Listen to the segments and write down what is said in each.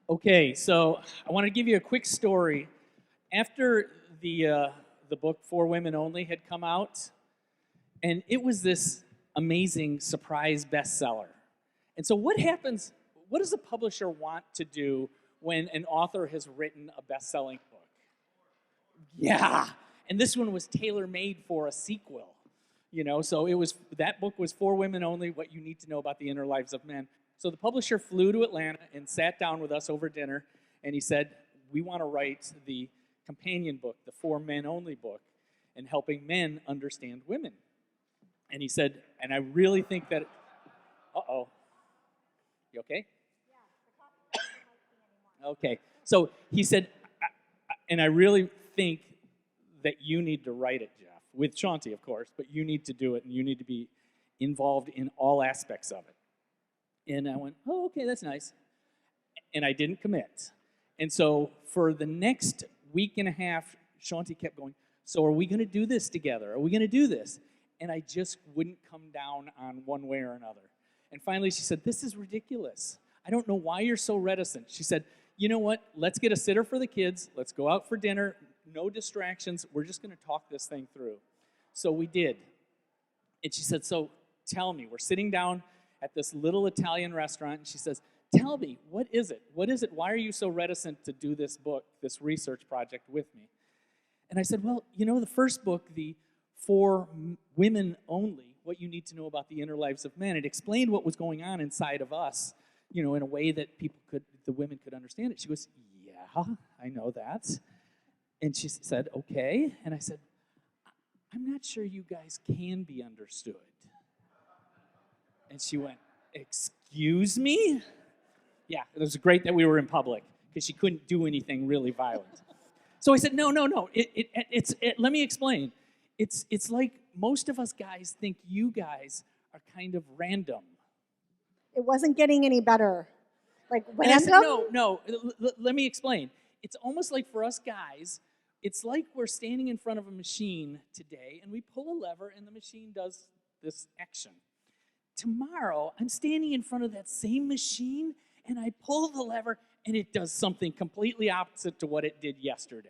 Okay, so I want to give you a quick story. After the book For Women Only had come out, and it was this amazing surprise bestseller. And so what happens, what does a publisher want to do when an author has written a best-selling book? Yeah. And this one was tailor-made for a sequel. So that book was For Women Only, What You Need to Know About the Inner Lives of Men. So the publisher flew to Atlanta and sat down with us over dinner, and he said, we want to write the companion book, the For Men Only book, and helping men understand women. And he said, and I really think that, uh-oh, you okay? Okay, so he said, and I really think that you need to write it, Jeff, with Shaunti, of course, but you need to do it, and you need to be involved in all aspects of it. And I went, oh, okay, that's nice. And I didn't commit. And so for the next week and a half, Shaunti kept going, so are we going to do this together? Are we going to do this? And I just wouldn't come down on one way or another. And finally she said, this is ridiculous. I don't know why you're so reticent. She said, you know what? Let's get a sitter for the kids. Let's go out for dinner. No distractions. We're just going to talk this thing through. So we did. And she said, so tell me. We're sitting down at this little Italian restaurant, and she says, tell me, what is it? What is it? Why are you so reticent to do this book, this research project with me? And I said, well, the first book, the For Women Only, What You Need to Know About the Inner Lives of Men, it explained what was going on inside of us, in a way that the women could understand it. She goes, yeah, I know that. And she said, okay. And I said, I'm not sure you guys can be understood. And she went, excuse me? Yeah, it was great that we were in public because she couldn't do anything really violent. So I said, no. Let me explain. It's like most of us guys think you guys are kind of random. It wasn't getting any better. Like random? And I said, no, let me explain. It's almost like for us guys, it's like we're standing in front of a machine today and we pull a lever and the machine does this action. Tomorrow, I'm standing in front of that same machine and I pull the lever and it does something completely opposite to what it did yesterday.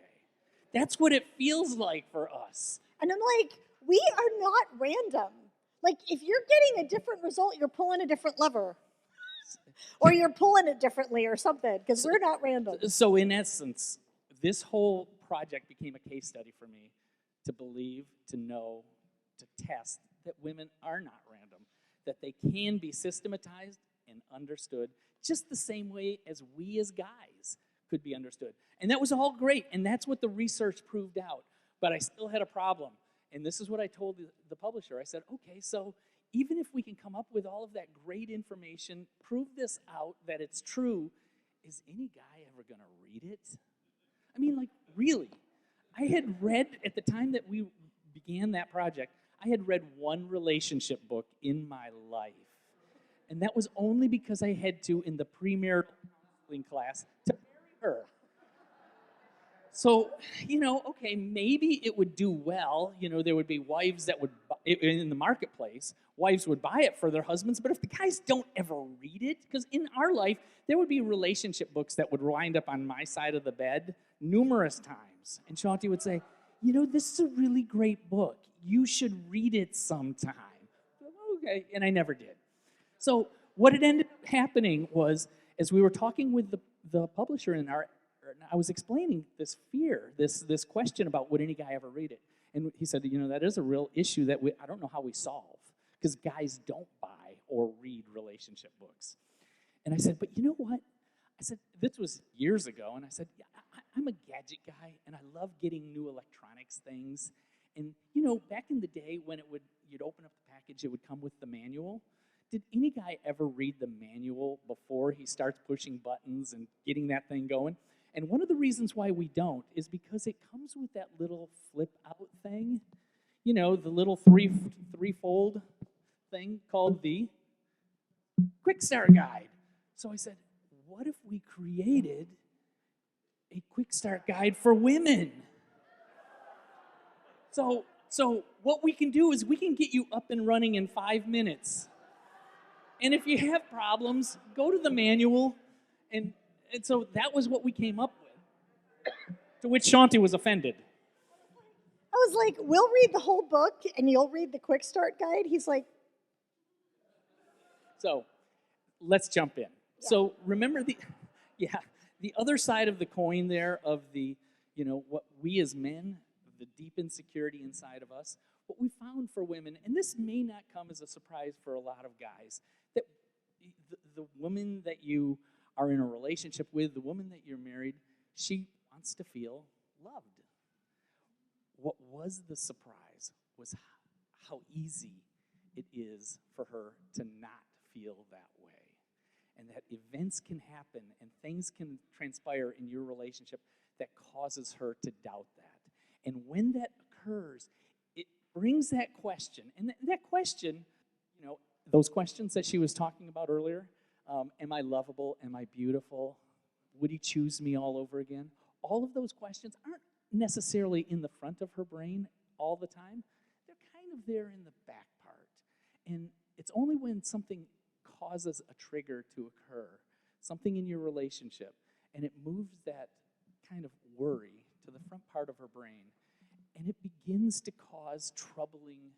That's what it feels like for us. And I'm like, we are not random. Like, if you're getting a different result, you're pulling a different lever. Or you're pulling it differently or something, because we're not random. So in essence, this whole project became a case study for me to believe, to know, to test that women are not random, that they can be systematized and understood just the same way as we as guys could be understood. And that was all great, and that's what the research proved out. But I still had a problem. And this is what I told the publisher. I said, okay, so even if we can come up with all of that great information, prove this out, that it's true, is any guy ever going to read it? I mean, like, really. I had read, at the time that we began that project, I had read one relationship book in my life. And that was only because I had to, in the premarital counseling class, to marry her. So, okay, maybe it would do well. There would be wives that would, in the marketplace, wives would buy it for their husbands. But if the guys don't ever read it, because in our life, there would be relationship books that would wind up on my side of the bed numerous times. And Shaunti would say, this is a really great book. You should read it sometime. Okay, and I never did. So what had ended up happening was, as we were talking with the publisher I was explaining this fear, this question about would any guy ever read it. And he said, that is a real issue that I don't know how we solve, because guys don't buy or read relationship books. And I said, but you know what? I said, this was years ago, and I said, yeah, I'm a gadget guy, and I love getting new electronics things. And, back in the day when you'd open up the package, it would come with the manual. Did any guy ever read the manual before he starts pushing buttons and getting that thing going? And one of the reasons why we don't is because it comes with that little flip-out thing, the little three-fold thing called the Quick Start Guide. So I said, what if we created a Quick Start Guide for women? So what we can do is we can get you up and running in 5 minutes. And if you have problems, go to the manual and And so that was what we came up with, to which Shaunti was offended. I was like, we'll read the whole book and you'll read the quick start guide. He's like, So let's jump in. So remember the other side of the coin there of the, what we as men, the deep insecurity inside of us, what we found for women, and this may not come as a surprise for a lot of guys, that the woman that you are in a relationship with, the woman that you're married, she wants to feel loved. What was the surprise was how easy it is for her to not feel that way. And that events can happen and things can transpire in your relationship that causes her to doubt that. And when that occurs, it brings that question. And that question, those questions that she was talking about earlier, am I lovable? Am I beautiful? Would he choose me all over again? All of those questions aren't necessarily in the front of her brain all the time. They're kind of there in the back part. And it's only when something causes a trigger to occur, something in your relationship, and it moves that kind of worry to the front part of her brain, and it begins to cause troubling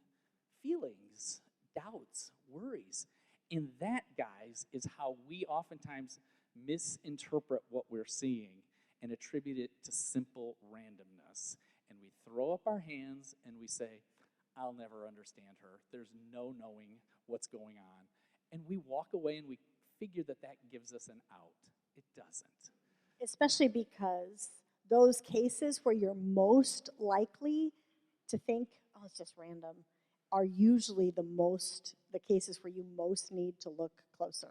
feelings, doubts, worries. And that, guys, is how we oftentimes misinterpret what we're seeing and attribute it to simple randomness. And we throw up our hands and we say, I'll never understand her. There's no knowing what's going on. And we walk away and we figure that gives us an out. It doesn't. especially because those cases where you're most likely to think, oh, it's just random, are usually the cases where you most need to look closer.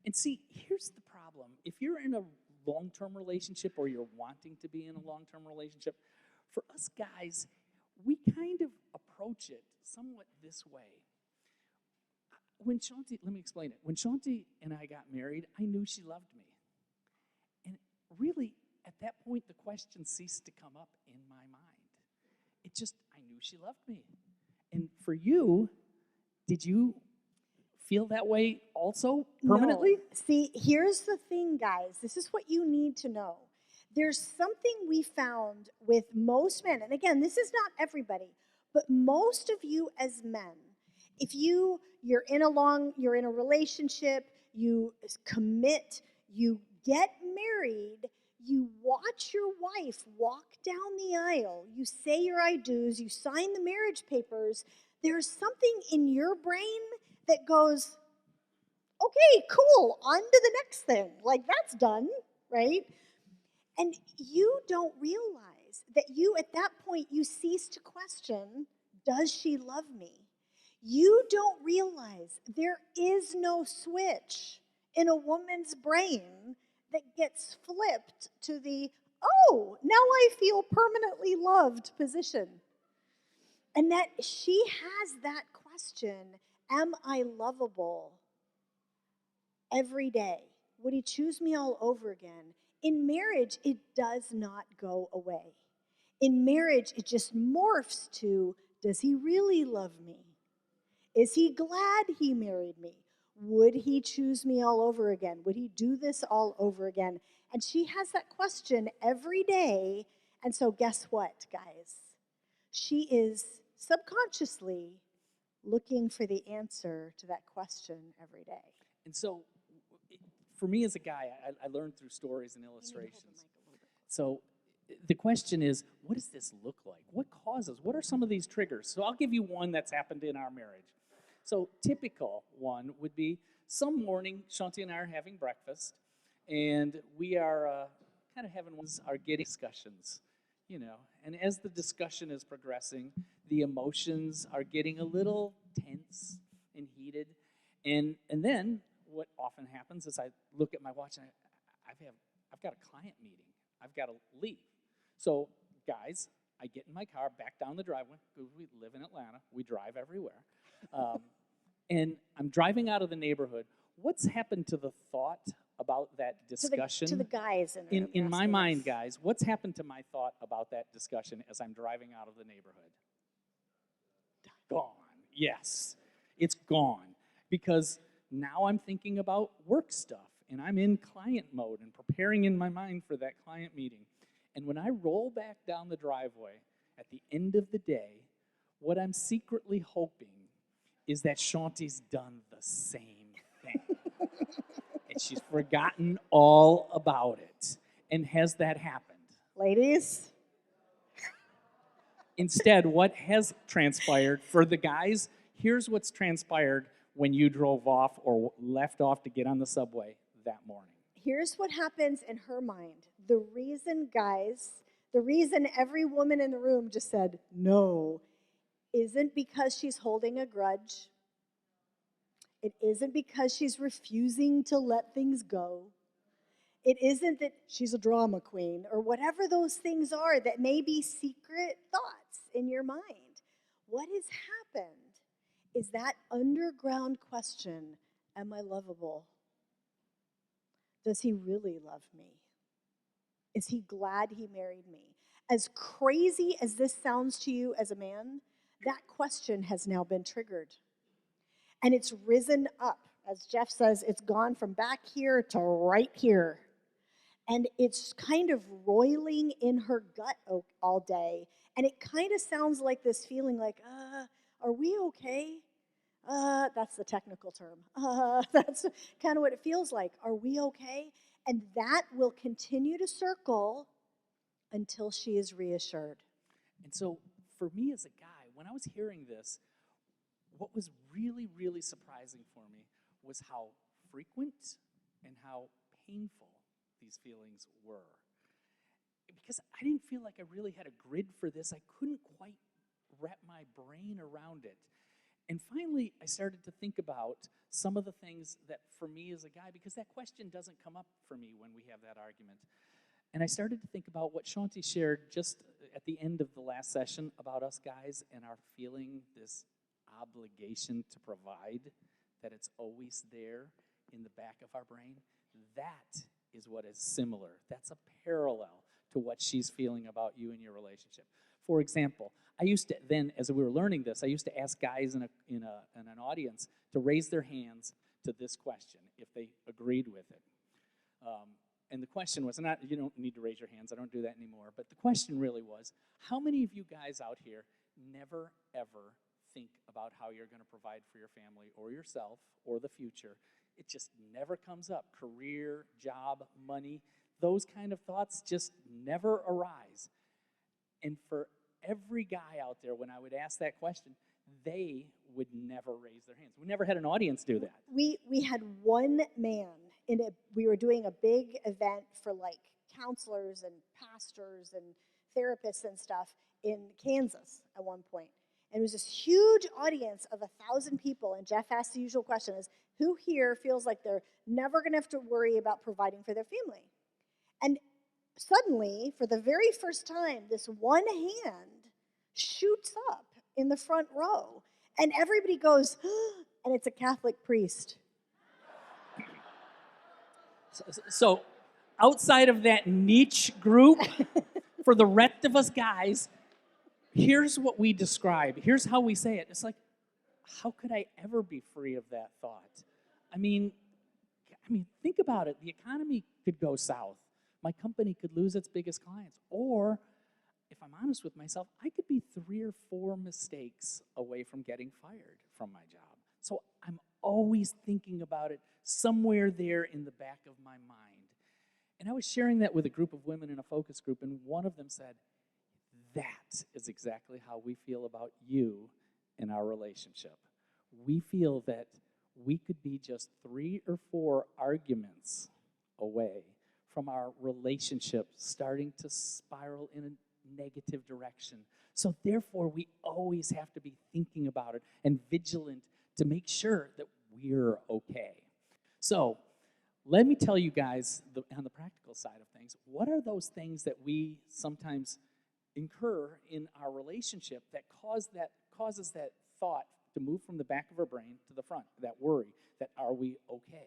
And see, here's the problem. If you're in a long-term relationship or you're wanting to be in a long-term relationship, for us guys, we kind of approach it somewhat this way. Let me explain it. When Shaunti and I got married, I knew she loved me. And really, at that point, the question ceased to come up in my mind. I knew she loved me. And for you, did you feel that way also permanently? No. See, here's the thing, guys. This is what you need to know. There's something we found with most men, and again, this is not everybody, but most of you as men, if you're in a relationship, you commit, you get married, you watch your wife walk down the aisle, you say your I do's, you sign the marriage papers, there's something in your brain that goes, okay, cool, on to the next thing. Like, that's done, right? And you don't realize that at that point, you cease to question, does she love me? You don't realize there is no switch in a woman's brain that gets flipped to the, oh, now I feel permanently loved position. And that she has that question, am I lovable, every day? Would he choose me all over again? In marriage, it does not go away. In marriage, it just morphs to, does he really love me? Is he glad he married me? Would he choose me all over again? Would he do this all over again? And she has that question every day. And so guess what, guys? She is subconsciously looking for the answer to that question every day. And so, for me as a guy, I learned through stories and illustrations. So the question is, what does this look like? What are some of these triggers? So I'll give you one that's happened in our marriage. So typical one would be some morning, Shaunti and I are having breakfast, and we are kind of getting discussions, and as the discussion is progressing, the emotions are getting a little tense and heated, and then what often happens is I look at my watch and I've got a client meeting. I've got to leave. So, guys, I get in my car, back down the driveway, because we live in Atlanta. We drive everywhere. And I'm driving out of the neighborhood. What's happened to the thought about that discussion? To the guys in my mind, guys, what's happened to my thought about that discussion as I'm driving out of the neighborhood? Gone. Yes, it's gone. Because now I'm thinking about work stuff and I'm in client mode and preparing in my mind for that client meeting. And when I roll back down the driveway at the end of the day, what I'm secretly hoping is that Shaunti's done the same thing. And she's forgotten all about it. And has that happened? Ladies? Instead, what has transpired for the guys, here's what's transpired when you drove off or left off to get on the subway that morning. Here's what happens in her mind. The reason, guys, the reason every woman in the room just said no isn't because she's holding a grudge. It isn't because she's refusing to let things go. It isn't that she's a drama queen or whatever those things are that may be secret thoughts in your mind. What has happened is that underground question, am I lovable? Does he really love me? Is he glad he married me? As crazy as this sounds to you as a man, that question has now been triggered. And it's risen up. As Jeff says, it's gone from back here to right here. And it's kind of roiling in her gut all day. And it kind of sounds like this feeling like, are we okay? That's the technical term. That's kind of what it feels like. Are we okay? And that will continue to circle until she is reassured. And so for me as a guy, when I was hearing this, what was really, really surprising for me was how frequent and how painful these feelings were. Because I didn't feel like I really had a grid for this. I couldn't quite wrap my brain around it. And finally, I started to think about some of the things that for me as a guy, because that question doesn't come up for me when we have that argument. And I started to think about what Shaunti shared just at the end of the last session about us guys and our feeling this obligation to provide, that it's always there in the back of our brain. That is what is similar. That's a parallel to what she's feeling about you and your relationship. For example, I used to then, as we were learning this, I used to ask guys in an audience to raise their hands to this question if they agreed with it. And the question was not, you don't need to raise your hands, I don't do that anymore, but the question really was, how many of you guys out here never, ever think about how you're going to provide for your family or yourself or the future? It just never comes up. Career, job, money, those kind of thoughts just never arise. And for every guy out there, when I would ask that question, they would never raise their hands. We never had an audience do that. We had one man we were doing a big event for like counselors and pastors and therapists and stuff in Kansas at one point. And it was this huge audience of 1,000 people, and Jeff asked the usual question is, who here feels like they're never going to have to worry about providing for their family? And suddenly, for the very first time, this one hand shoots up in the front row, and everybody goes, and it's a Catholic priest. So outside of that niche group, for the rest of us guys, here's what we describe. Here's how we say it. It's like, how could I ever be free of that thought? I mean, think about it. The economy could go south. My company could lose its biggest clients. Or, if I'm honest with myself, I could be 3 or 4 mistakes away from getting fired from my job. So I'm always thinking about it somewhere there in the back of my mind. And I was sharing that with a group of women in a focus group, and one of them said, that is exactly how we feel about you in our relationship. We feel that we could be just 3 or 4 arguments away from our relationship starting to spiral in a negative direction. So therefore, we always have to be thinking about it and vigilant to make sure that we're okay. So let me tell you guys, on the practical side of things, what are those things that we sometimes incur in our relationship that causes that thought to move from the back of our brain to the front, that worry, that are we okay?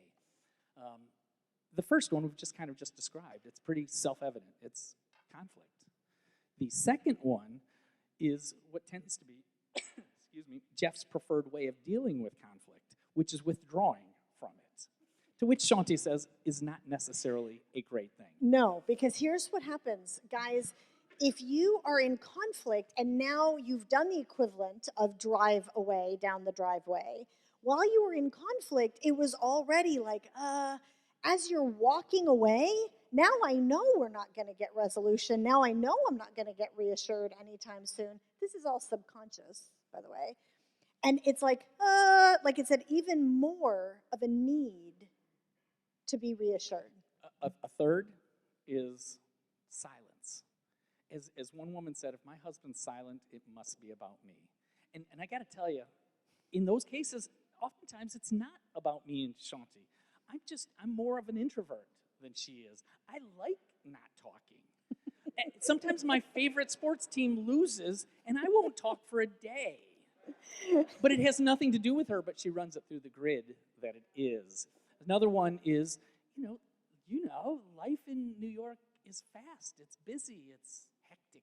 The first one we've just described. It's pretty self-evident. It's conflict. The second one is what tends to be, Jeff's preferred way of dealing with conflict, which is withdrawing from it. To which Shaunti says is not necessarily a great thing. No, because here's what happens, guys. If you are in conflict and now you've done the equivalent of drive away down the driveway, while you were in conflict, it was already like, as you're walking away, now I know we're not going to get resolution. Now I know I'm not going to get reassured anytime soon. This is all subconscious, by the way. And it's like it said, even more of a need to be reassured. A third is silence. As one woman said, if my husband's silent, it must be about me. And I got to tell you, in those cases, oftentimes it's not about me and Shaunti. I'm more of an introvert than she is. I like not talking. And sometimes my favorite sports team loses, and I won't talk for a day. But it has nothing to do with her, but she runs it through the grid that it is. Another one is, life in New York is fast. It's busy. It's hectic.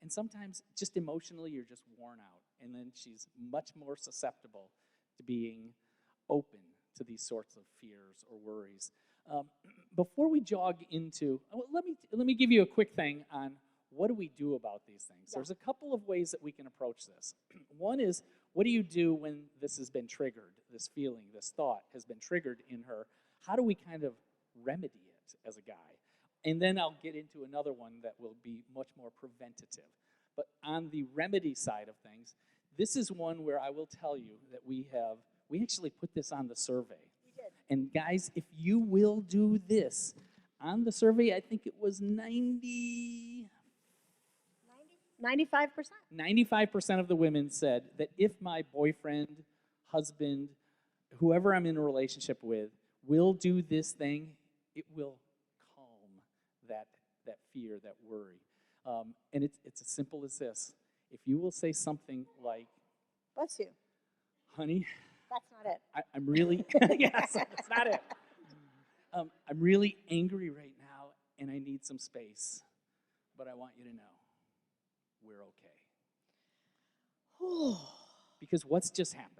And sometimes just emotionally you're just worn out. And then she's much more susceptible to being open to these sorts of fears or worries. Before we jog into, let me give you a quick thing on what do we do about these things. Yeah. There's a couple of ways that we can approach this. One is, what do you do when this has been triggered, this feeling, this thought has been triggered in her? How do we kind of remedy it as a guy? And then I'll get into another one that will be much more preventative. But on the remedy side of things, this is one where I will tell you that we actually put this on the survey. We did. And guys, if you will do this, on the survey, I think it was 95% 95%. of the women said that if my boyfriend, husband, whoever I'm in a relationship with, will do this thing, it will calm that fear, that worry. And it's as simple as this. If you will say something like, Bless you. honey, That's not it. I'm really, yes, that's not it. I'm really angry right now, and I need some space. But I want you to know, we're okay. Because what's just happened?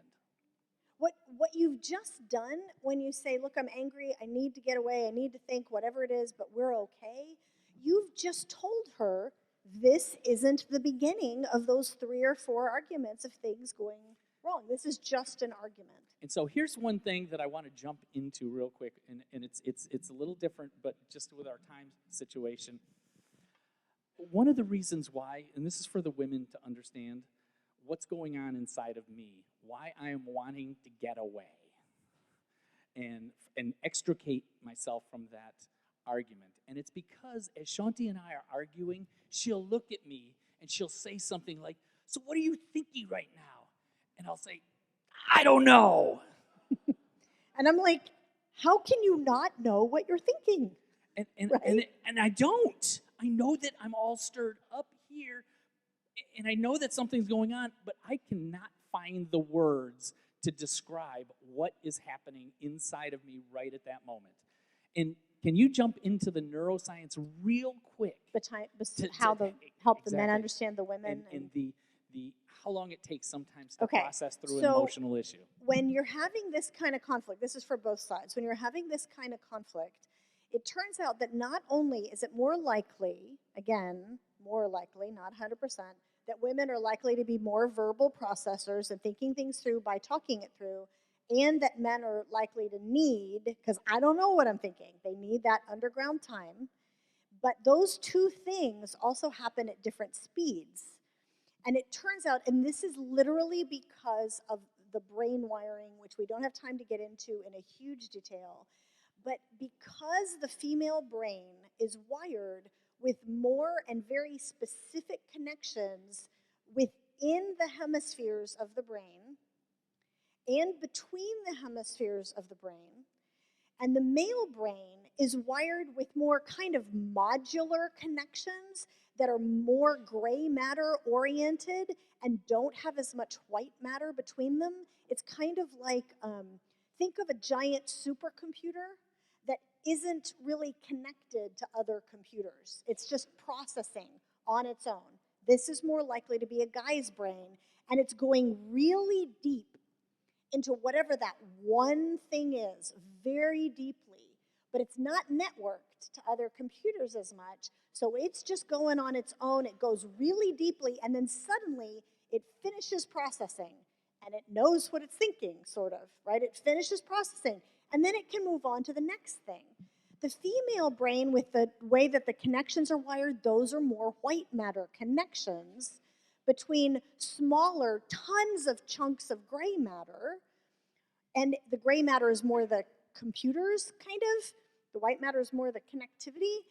What you've just done when you say, look, I'm angry, I need to get away, I need to think, whatever it is, but we're okay, you've just told her this isn't the beginning of those 3 or 4 arguments of things going wrong. This is just an argument. And so here's one thing that I want to jump into real quick, and it's a little different, but just with our time situation. One of the reasons why, and this is for the women to understand what's going on inside of me, why I am wanting to get away and extricate myself from that argument. And it's because as Shaunti and I are arguing, she'll look at me and she'll say something like, so what are you thinking right now? And I'll say, I don't know. And I'm like, how can you not know what you're thinking? And I don't. I know that I'm all stirred up here, and I know that something's going on, but I cannot find the words to describe what is happening inside of me right at that moment. And can you jump into the neuroscience real quick? Help the men exactly. understand the women. And the how long it takes sometimes to Okay, process through an so emotional issue. when you're having this kind of conflict, this is for both sides, when you're having this kind of conflict, it turns out that not only is it more likely, again, more likely, not 100%, that women are likely to be more verbal processors and thinking things through by talking it through, and that men are likely to need, because I don't know what I'm thinking, they need that underground time. But those two things also happen at different speeds. And it turns out, and this is literally because of the brain wiring, which we don't have time to get into in a huge detail, but because the female brain is wired with more and very specific connections within the hemispheres of the brain and between the hemispheres of the brain, and the male brain is wired with more kind of modular connections that are more gray matter oriented and don't have as much white matter between them. It's kind of like, think of a giant supercomputer that isn't really connected to other computers. It's just processing on its own. This is more likely to be a guy's brain, and it's going really deep into whatever that one thing is very deeply, but it's not networked to other computers as much, so it's just going on its own. It goes really deeply, and then suddenly it finishes processing, and it knows what it's thinking, sort of, right? It finishes processing, and then it can move on to the next thing. The female brain, with the way that the connections are wired, those are more white matter connections between smaller, tons of chunks of gray matter, and the gray matter is more the computers, kind of. The white matter is more the connectivity.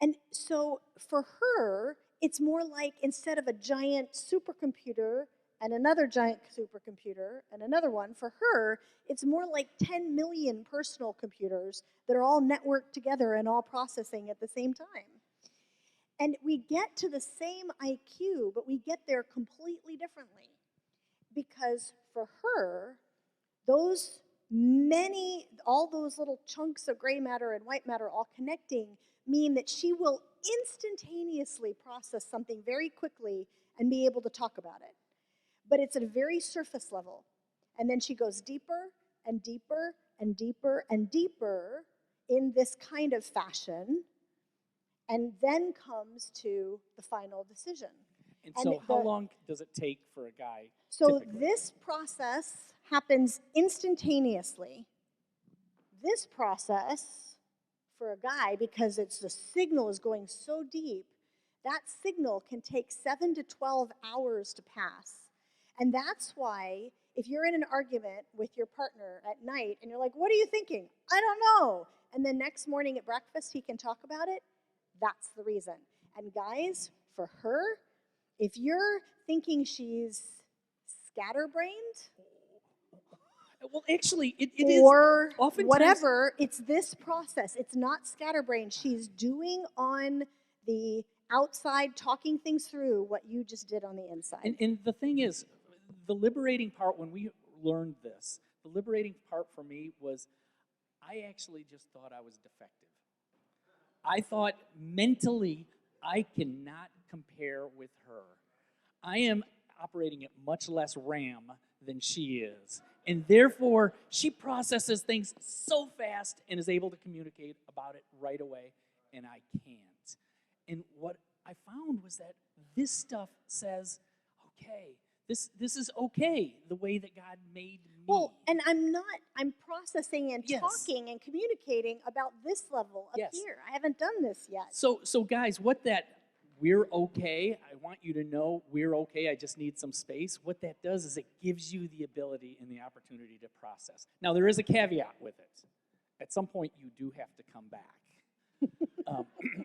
And so for her, it's more like instead of a giant supercomputer and another giant supercomputer and another one, for her, it's more like 10 million personal computers that are all networked together and all processing at the same time. And we get to the same IQ, but we get there completely differently. Because for her, all those little chunks of gray matter and white matter all connecting mean that she will instantaneously process something very quickly and be able to talk about it. But it's at a very surface level. And then she goes deeper and deeper and deeper and deeper in this kind of fashion, and then comes to the final decision. And so how long does it take for a guy? So typically? This process happens instantaneously. This process, for a guy, because the signal is going so deep, that signal can take 7 to 12 hours to pass. And that's why if you're in an argument with your partner at night and you're like, what are you thinking? I don't know. And then next morning at breakfast he can talk about it, that's the reason. And guys, for her, if you're thinking she's scatterbrained, well, actually, it or is oftentimes, whatever, it's this process. It's not scatterbrained. She's doing on the outside, talking things through what you just did on the inside. And the thing is, the liberating part, when we learned this, the liberating part for me was I actually just thought I was defective. I thought mentally I cannot compare with her. I am operating at much less RAM than she is. And therefore, she processes things so fast and is able to communicate about it right away, and I can't. And what I found was that this stuff says, okay, this is okay, the way that God made me. Well, and I'm processing and Yes. talking and communicating about this level up Yes. here. I haven't done this yet. So guys, what that we're okay, I want you to know we're okay, I just need some space. What that does is it gives you the ability and the opportunity to process. Now, there is a caveat with it. At some point, you do have to come back.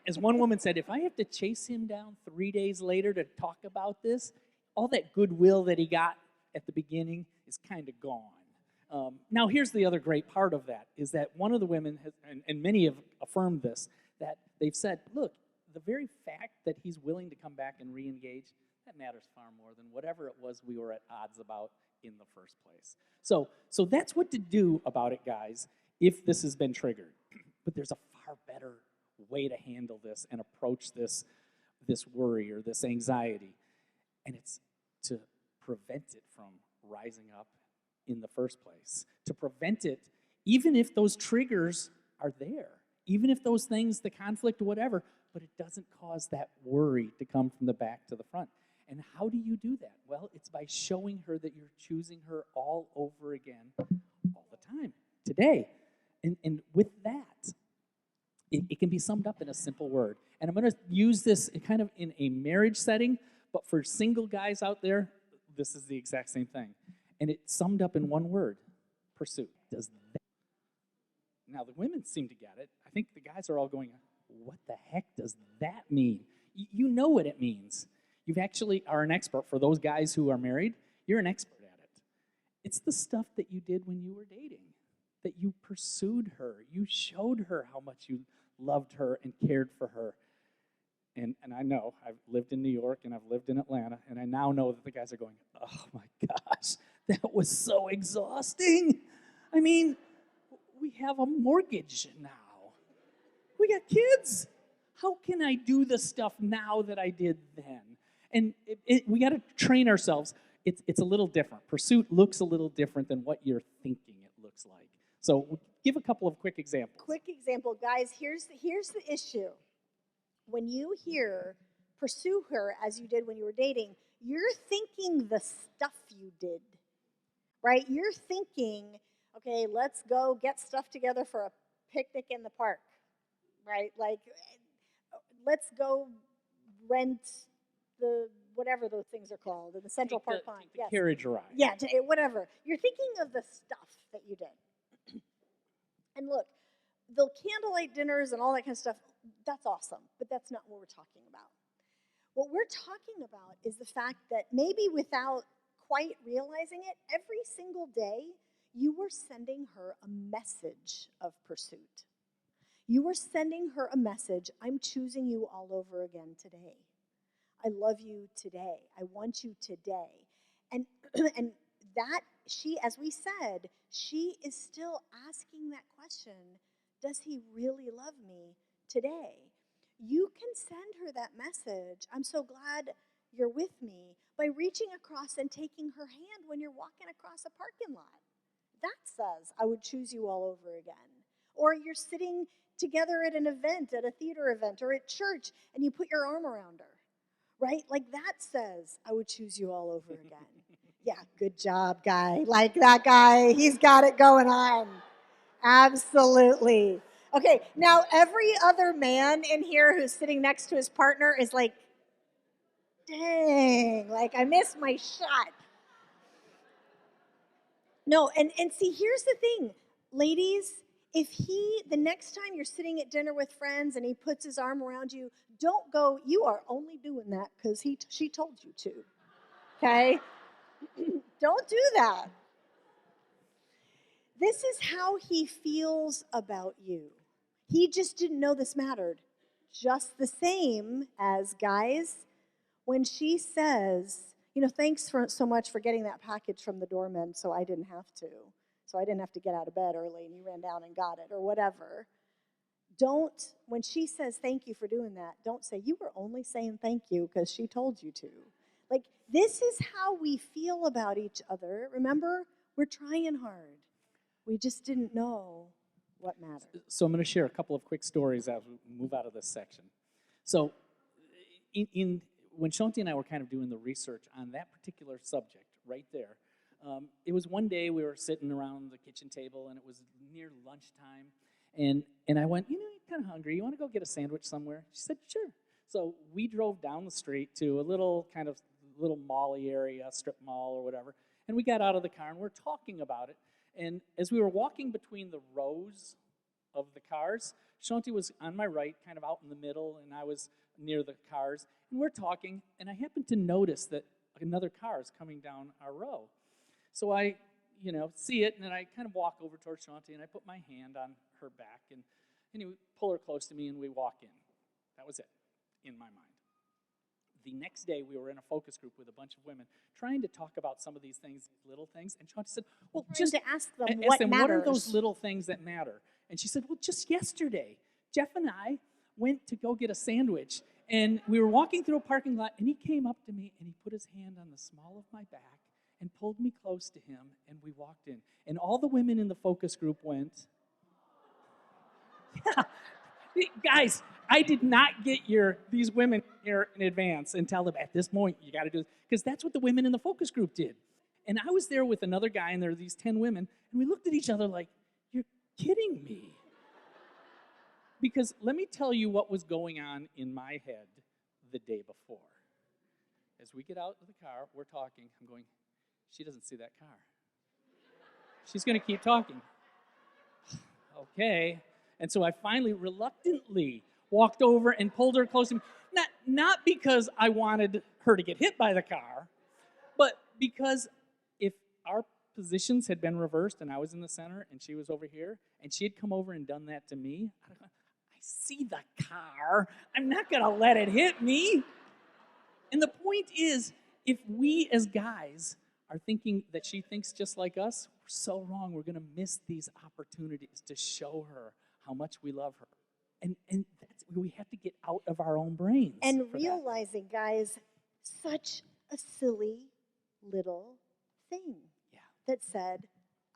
As one woman said, if I have to chase him down 3 days later to talk about this, all that goodwill that he got at the beginning is kind of gone. Now, here's the other great part of that, is that one of the women, and many have affirmed this, that they've said, look, the very fact that he's willing to come back and re-engage, that matters far more than whatever it was we were at odds about in the first place. So that's what to do about it, guys, if this has been triggered. But there's a far better way to handle this and approach this worry or this anxiety. And it's to prevent it from rising up in the first place. To prevent it, even if those triggers are there, even if those things, the conflict or whatever, but it doesn't cause that worry to come from the back to the front. And how do you do that? Well, it's by showing her that you're choosing her all over again, all the time, today. And with that, it can be summed up in a simple word. And I'm going to use this kind of in a marriage setting, but for single guys out there, this is the exact same thing. And it's summed up in one word: pursuit. Does that? Now, the women seem to get it. I think the guys are all going, what the heck does that mean? You know what it means. You actually are an expert. For those guys who are married, you're an expert at it. It's the stuff that you did when you were dating, that you pursued her. You showed her how much you loved her and cared for her. And I know, I've lived in New York and I've lived in Atlanta, and I now know that the guys are going, oh my gosh, that was so exhausting. I mean, we have a mortgage now. We got kids. How can I do the stuff now that I did then? And we got to train ourselves. it's a little different. Pursuit looks a little different than what you're thinking it looks like. So give a couple of quick examples. Quick example, guys. Here's the issue. When you hear pursue her as you did when you were dating, you're thinking the stuff you did, right? You're thinking, okay, let's go get stuff together for a picnic in the park, right? Like, let's go rent the whatever those things are called in the Central Park Pond. Take the carriage ride. Yeah, whatever. You're thinking of the stuff that you did. And look, the candlelight dinners and all that kind of stuff, that's awesome, but that's not what we're talking about. What we're talking about is the fact that maybe without quite realizing it, every single day you were sending her a message of pursuit. You were sending her a message, I'm choosing you all over again today. I love you today. I want you today. And and that she, as we said, she is still asking that question, does he really love me today? You can send her that message, I'm so glad you're with me, by reaching across and taking her hand when you're walking across a parking lot. That says, I would choose you all over again. Or you're sitting together at an event, at a theater event, or at church, and you put your arm around her, right? Like that says, I would choose you all over again. Yeah, good job, guy. Like that guy, he's got it going on. Absolutely. Okay, now every other man in here who's sitting next to his partner is like, dang, like I missed my shot. No, and see, here's the thing, ladies, if the next time you're sitting at dinner with friends and he puts his arm around you, don't go, you are only doing that because she told you to, okay? Don't do that. This is how he feels about you. He just didn't know this mattered. Just the same as, guys, when she says, thanks so much for getting that package from the doorman so I didn't have to. So I didn't have to get out of bed early and you ran down and got it or whatever. When she says thank you for doing that, don't say, you were only saying thank you because she told you to. Like, this is how we feel about each other. Remember, we're trying hard. We just didn't know what mattered. So I'm going to share a couple of quick stories as we move out of this section. So when Shaunti and I were kind of doing the research on that particular subject right there, it was one day we were sitting around the kitchen table and it was near lunchtime. And I went, you're kind of hungry. You want to go get a sandwich somewhere? She said, sure. So we drove down the street to a little mall-y area, strip mall or whatever, and we got out of the car and we're talking about it. And as we were walking between the rows of the cars, Shaunti was on my right, kind of out in the middle, and I was near the cars. And we're talking, and I happened to notice that another car is coming down our row. So I, see it, and then I kind of walk over towards Shaunti, and I put my hand on her back, and pull her close to me, and we walk in. That was it, in my mind. The next day, we were in a focus group with a bunch of women trying to talk about some of these things, little things. And Shaunti said, well, just to ask them what matters. What are those little things that matter? And she said, well, just yesterday, Jeff and I went to go get a sandwich. And we were walking through a parking lot, and he came up to me, and he put his hand on the small of my back and pulled me close to him, and we walked in. And all the women in the focus group went, yeah. Guys, I did not get these women here in advance and tell them at this point you got to do this, because that's what the women in the focus group did. And I was there with another guy, and there were these 10 women, and we looked at each other like, you're kidding me. Because let me tell you what was going on in my head the day before. As we get out of the car, we're talking. I'm going, she doesn't see that car. She's going to keep talking. Okay. And so I finally, reluctantly, walked over and pulled her close to me. Not because I wanted her to get hit by the car, but because if our positions had been reversed and I was in the center and she was over here, and she had come over and done that to me, I'd have gone, I see the car. I'm not going to let it hit me. And the point is, if we as guys are thinking that she thinks just like us, we're so wrong. We're going to miss these opportunities to show her how much we love her. And we have to get out of our own brains. And realizing, guys, such a silly little thing Yeah. that said,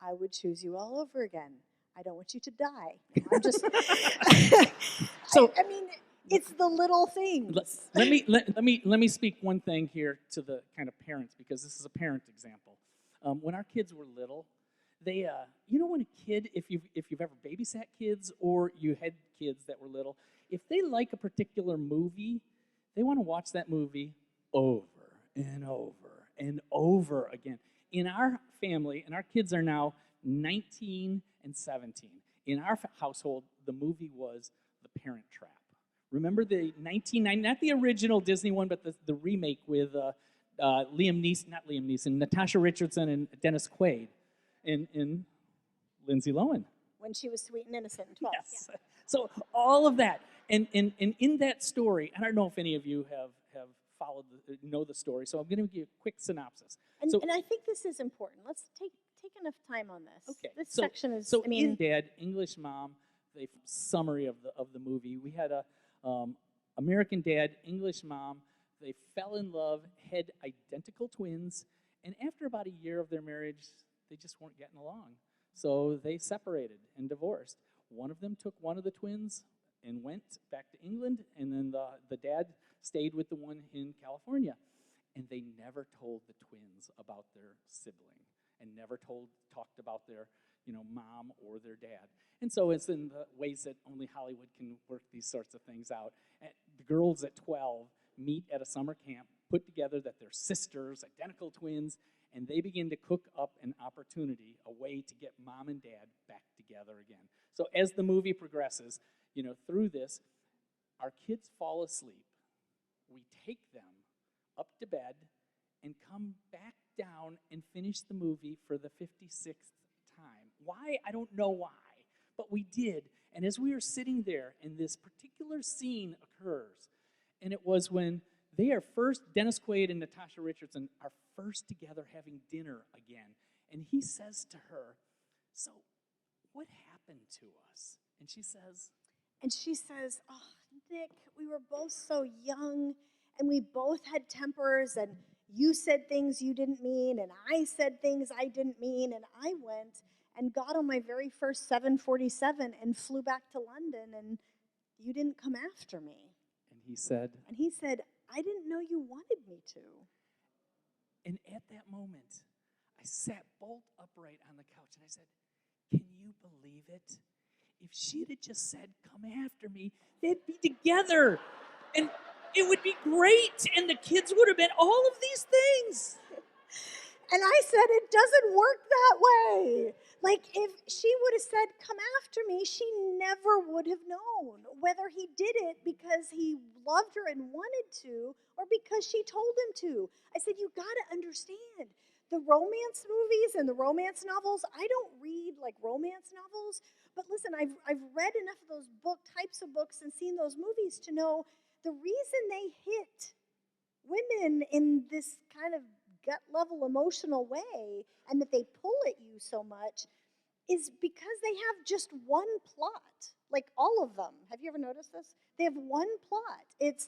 I would choose you all over again. I don't want you to die. I'm just, So I mean, it's the little things. let me speak one thing here to the kind of parents, because this is a parent example. When our kids were little, they when a kid, if you've ever babysat kids or you had kids that were little, if they like a particular movie, they want to watch that movie over and over and over again. In our family, and our kids are now 19 and 17. In our household, the movie was The Parent Trap. Remember the 1990, not the original Disney one, but the remake with Natasha Richardson and Dennis Quaid, and Lindsay Lohan. When she was sweet and innocent and 12. Yes. Yeah. So all of that, and in that story, I don't know if any of you have followed, know the story, so I'm going to give you a quick synopsis. And I think this is important. Let's take enough time on this. Okay. This section is, So Dad, English mom, the summary of the movie, we had a American dad, English mom. They fell in love, had identical twins, and after about a year of their marriage, they just weren't getting along. So they separated and divorced. One of them took one of the twins and went back to England, and then the dad stayed with the one in California. And they never told the twins about their sibling, and never talked about their mom or their dad. And so it's in the ways that only Hollywood can work these sorts of things out. And the girls at 12 meet at a summer camp, put together that they're sisters, identical twins, and they begin to cook up an opportunity, a way to get mom and dad back together again. So as the movie progresses, through this, our kids fall asleep. We take them up to bed and come back down and finish the movie for the 56th time. Why? I don't know why, but we did. And as we were sitting there, and this particular scene occurs, and it was when they are first, Dennis Quaid and Natasha Richardson are first together having dinner again. And he says to her, so what happened to us? And she says, oh, Nick, we were both so young, and we both had tempers, and you said things you didn't mean, and I said things I didn't mean, and I went and got on my very first 747 and flew back to London, and you didn't come after me. And he said, I didn't know you wanted me to. And at that moment, I sat bolt upright on the couch, and I said, can you believe it? If she'd have just said, come after me, they'd be together. And it would be great. And the kids would have been all of these things. And I said, it doesn't work that way. Like, if she would have said, come after me, she never would have known whether he did it because he loved her and wanted to, or because she told him to. I said, you got to understand, the romance movies and the romance novels, I don't read like romance novels, but listen, I've read enough of those types of books and seen those movies to know the reason they hit women in this kind of gut level emotional way, and that they pull at you so much, is because they have just one plot. Like all of them. Have you ever noticed this? They have one plot. It's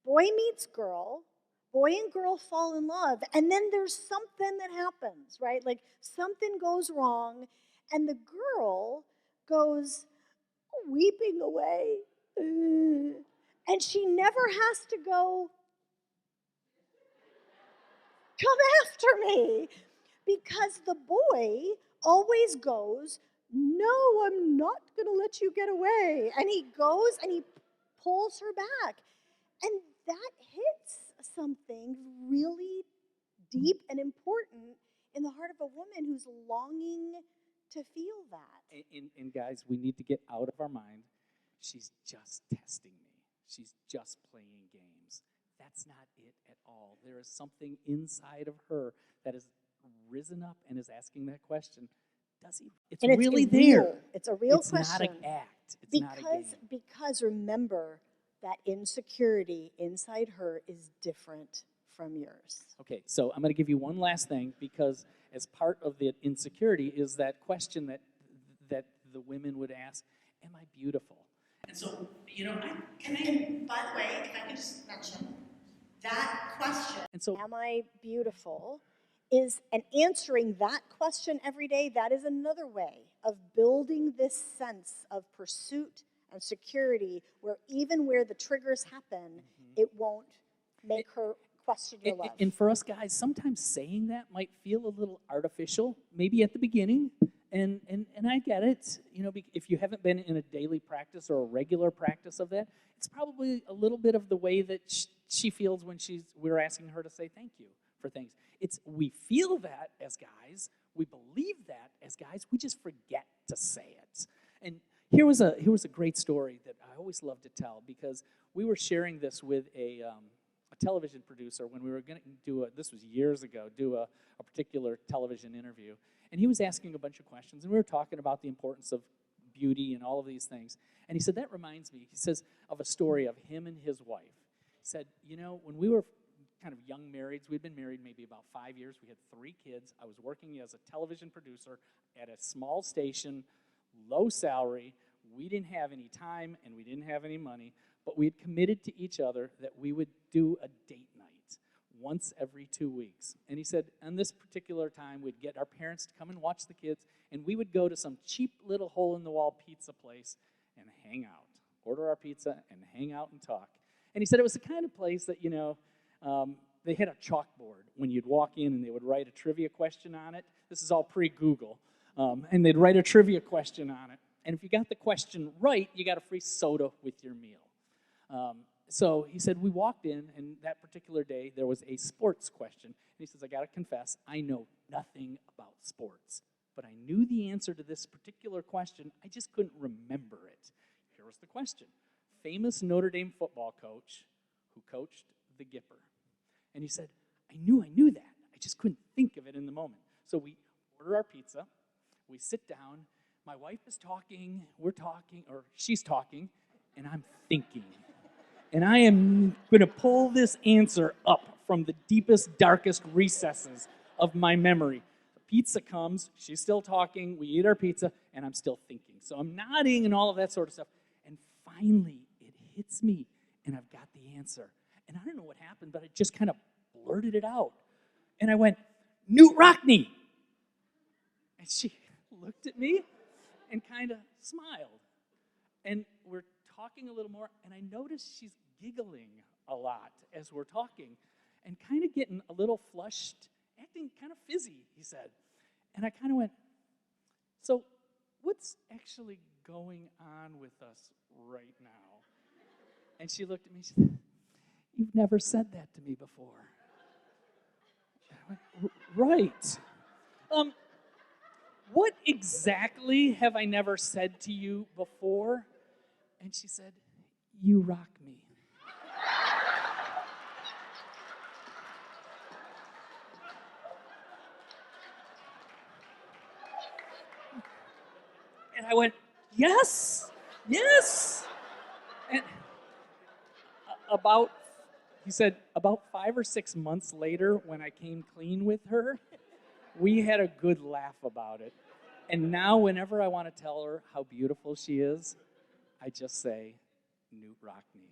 boy meets girl, boy and girl fall in love, and then there's something that happens, right? Like something goes wrong, and the girl goes weeping away. And she never has to go, come after me, because the boy always goes, no, I'm not going to let you get away. And he goes and he pulls her back. And that hits something really deep and important in the heart of a woman who's longing to feel that. And guys, we need to get out of our mind, she's just testing me. She's just playing games. That's not it at all. There is something inside of her that has risen up and is asking that question. Does he? It's really there. It's a real question. It's not an act. It's not a game. Because remember, that insecurity inside her is different from yours. Okay, so I'm going to give you one last thing, because as part of the insecurity is that question that the women would ask, am I beautiful? And so, by the way, if I could just mention, that question, and so, am I beautiful, and answering that question every day, that is another way of building this sense of pursuit and security where even where the triggers happen, it won't make her question your love. And for us guys, sometimes saying that might feel a little artificial, maybe at the beginning. And I get it. You know, if you haven't been in a daily practice or a regular practice of that, it's probably a little bit of the way that she feels when we're asking her to say thank you for things. We feel that as guys, we believe that as guys, we just forget to say it. And here was a great story that I always love to tell, because we were sharing this with a television producer when we were going to this was years ago, do a particular television interview. And he was asking a bunch of questions, and we were talking about the importance of beauty and all of these things. And he said, that reminds me, he says, of a story of him and his wife. He said, you know, when we were kind of young marrieds, we'd been married maybe about 5 years. We had 3 kids. I was working as a television producer at a small station, low salary. We didn't have any time, and we didn't have any money, but we had committed to each other that we would do a date night once every 2 weeks. And he said, on this particular time, we'd get our parents to come and watch the kids, and we would go to some cheap little hole-in-the-wall pizza place and hang out, order our pizza and hang out and talk. And he said it was the kind of place that, you know, they had a chalkboard when you'd walk in, and they would write a trivia question on it. This is all pre-Google. And they'd write a trivia question on it. And if you got the question right, you got a free soda with your meal. So he said, we walked in, and that particular day, there was a sports question. And he says, I got to confess, I know nothing about sports, but I knew the answer to this particular question. I just couldn't remember it. Here was the question. Famous Notre Dame football coach who coached the Gipper. And he said, I knew that. I just couldn't think of it in the moment. So we order our pizza. We sit down. My wife is talking. We're talking, or she's talking, and I'm thinking. And I am going to pull this answer up from the deepest, darkest recesses of my memory. The pizza comes, she's still talking, we eat our pizza, and I'm still thinking. So I'm nodding and all of that sort of stuff. And finally, it hits me, and I've got the answer. And I don't know what happened, but I just kind of blurted it out. And I went, Newt Rockney! And she looked at me and kind of smiled. And we're talking a little more, and I noticed she's giggling a lot as we're talking and kind of getting a little flushed, acting kind of fizzy, he said. And I kind of went, so what's actually going on with us right now? And she looked at me and she said, you've never said that to me before. I went, right. What exactly have I never said to you before? And she said, you rock me. And I went, yes. And he said, about 5 or 6 months later, when I came clean with her, we had a good laugh about it. And now whenever I want to tell her how beautiful she is, I just say, Newt Rockney.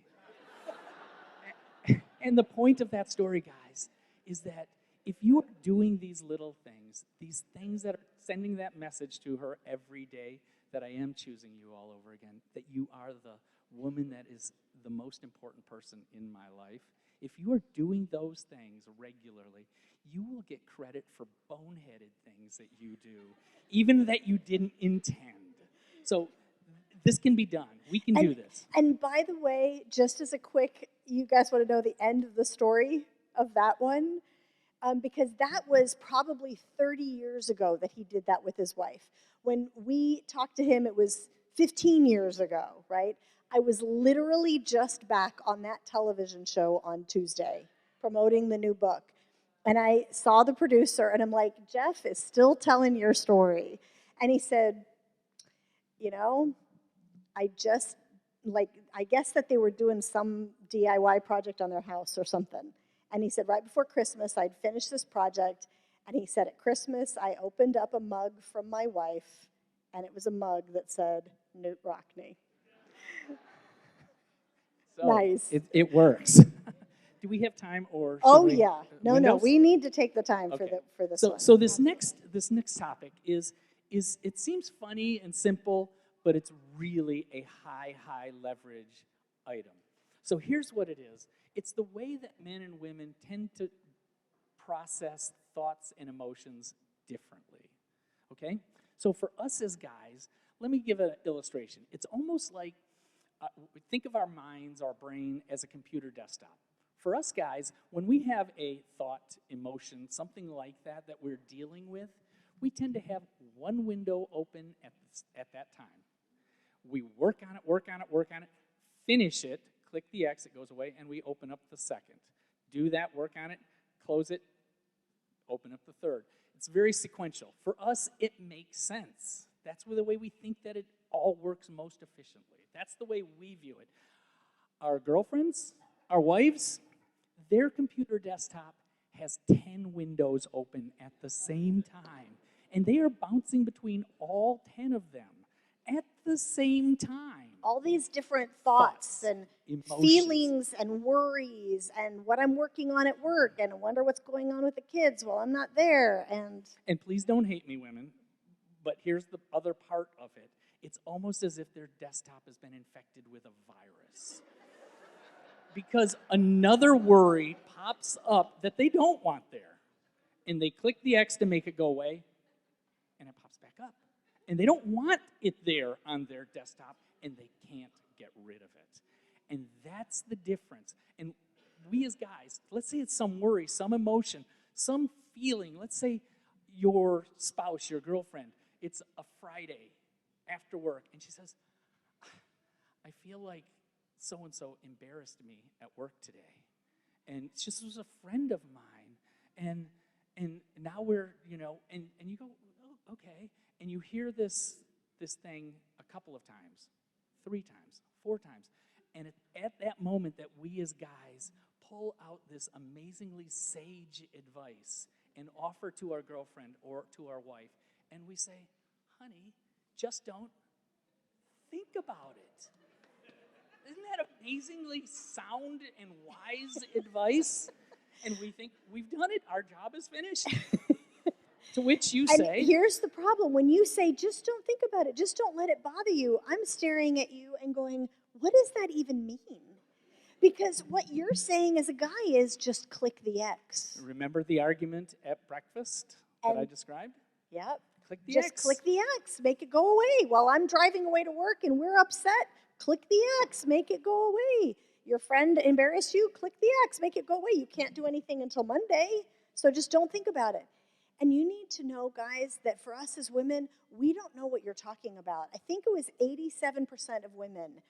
And the point of that story, guys, is that if you are doing these little things, these things that are sending that message to her every day, that I am choosing you all over again, that you are the woman that is the most important person in my life, if you are doing those things regularly, you will get credit for boneheaded things that you do, even that you didn't intend. So this can be done. We can do this. And by the way, just as a quick, you guys want to know the end of the story of that one? Because that was probably 30 years ago that he did that with his wife. When we talked to him, it was 15 years ago, right? I was literally just back on that television show on Tuesday, promoting the new book. And I saw the producer, and I'm like, Jeff is still telling your story. And he said, you know, I guess that they were doing some DIY project on their house or something. And he said, right before Christmas, I'd finished this project. And he said, at Christmas, I opened up a mug from my wife, and it was a mug that said, Newt Rockney. So Nice. It works. do we have time or? Oh should we, yeah, no, windows? we need to take the time Okay. for this So one. so this next topic is it seems funny and simple, but it's really a high leverage item. So here's what it is. It's the way that men and women tend to process thoughts and emotions differently. Okay? So for us as guys, let me give an illustration. It's almost like think of our minds, our brain as a computer desktop. For us guys, when we have a thought, emotion, something like that we're dealing with, we tend to have one window open at that time. We work on it, finish it, click the X, it goes away, and we open up the second. Do that, work on it, close it, open up the third. It's very sequential. For us, it makes sense. That's the way we think that it all works most efficiently. That's the way we view it. Our girlfriends, our wives, their computer desktop has 10 windows open at the same time. And they are bouncing between all 10 of them at the same time. All these different thoughts and emotions, feelings and worries and what I'm working on at work and I wonder what's going on with the kids while I'm not there. And please don't hate me, women, but here's the other part of it. It's almost as if their desktop has been infected with a virus. Because another worry pops up that they don't want there. And they click the X to make it go away, and it pops back up. And they don't want it there on their desktop, and they can't get rid of it. And that's the difference. And we as guys, let's say it's some worry, some emotion, some feeling. Let's say your spouse, your girlfriend, it's a Friday after work, and she says, I feel like so-and-so embarrassed me at work today. And she just was a friend of mine. And now we're, and you go, oh, okay. And you hear this thing a couple of times, 3 times, 4 times. And at that moment that we as guys pull out this amazingly sage advice and offer to our girlfriend or to our wife, and we say, honey, just don't think about it. Isn't that amazingly sound and wise advice? And we think, we've done it, our job is finished. To which you say... And here's the problem. When you say, just don't think about it, just don't let it bother you, I'm staring at you and going, what does that even mean? Because what you're saying as a guy is just click the X. Remember the argument at breakfast that I described? Yep. Click the X. Just click the X, make it go away. While I'm driving away to work and we're upset, click the X, make it go away. Your friend embarrassed you, click the X, make it go away. You can't do anything until Monday, so just don't think about it. And you need to know, guys, that for us as women, we don't know what you're talking about. I think it was 87% of women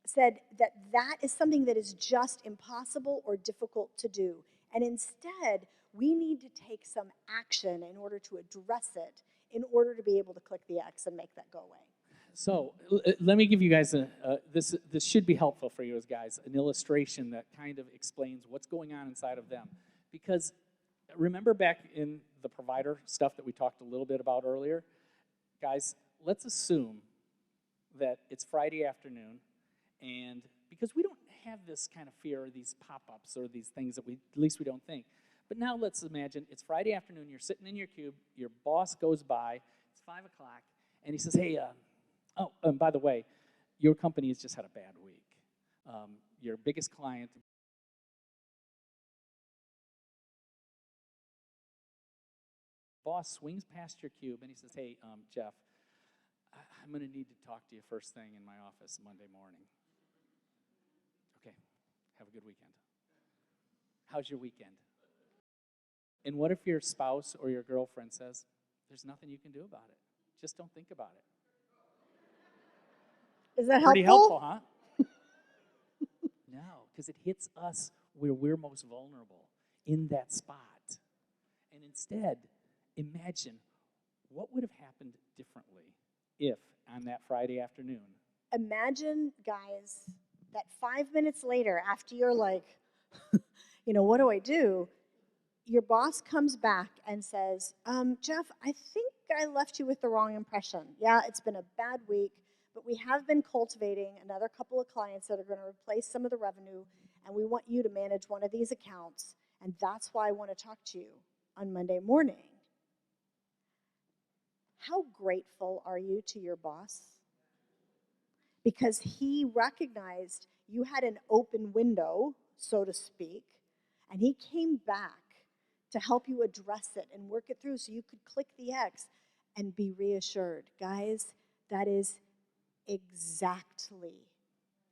said that that is something that is just impossible or difficult to do. And instead, we need to take some action in order to address it, in order to be able to click the X and make that go away. So let me give you guys this should be helpful for you as guys, an illustration that kind of explains what's going on inside of them. Because remember back in the provider stuff that we talked a little bit about earlier? Guys, let's assume that it's Friday afternoon, and because we don't have this kind of fear or these pop-ups or these things that at least we don't think. But now let's imagine it's Friday afternoon, you're sitting in your cube, your boss goes by, it's 5 o'clock, and he says, hey, by the way, your company has just had a bad week. Your biggest client... Boss swings past your cube and he says, hey, Jeff, I'm going to need to talk to you first thing in my office Monday morning. Okay, have a good weekend. How's your weekend? And what if your spouse or your girlfriend says, there's nothing you can do about it. Just don't think about it. Is that Pretty helpful? helpful, huh? No, because it hits us where we're most vulnerable, in that spot. And instead, imagine what would have happened differently if on that Friday afternoon. Imagine, guys, that 5 minutes later, after you're like, what do I do? Your boss comes back and says, Jeff, I think I left you with the wrong impression. Yeah, it's been a bad week, but we have been cultivating another couple of clients that are going to replace some of the revenue, and we want you to manage one of these accounts, and that's why I want to talk to you on Monday morning. How grateful are you to your boss? Because he recognized you had an open window, so to speak, and he came back to help you address it and work it through so you could click the X and be reassured. Guys, that is exactly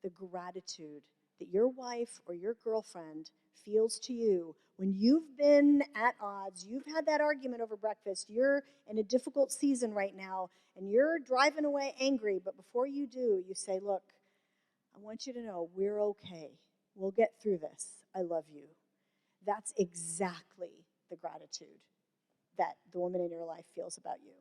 the gratitude that your wife or your girlfriend feels to you when you've been at odds, you've had that argument over breakfast, you're in a difficult season right now, and you're driving away angry, but before you do, you say, look, I want you to know we're okay. We'll get through this. I love you. That's exactly the gratitude that the woman in your life feels about you.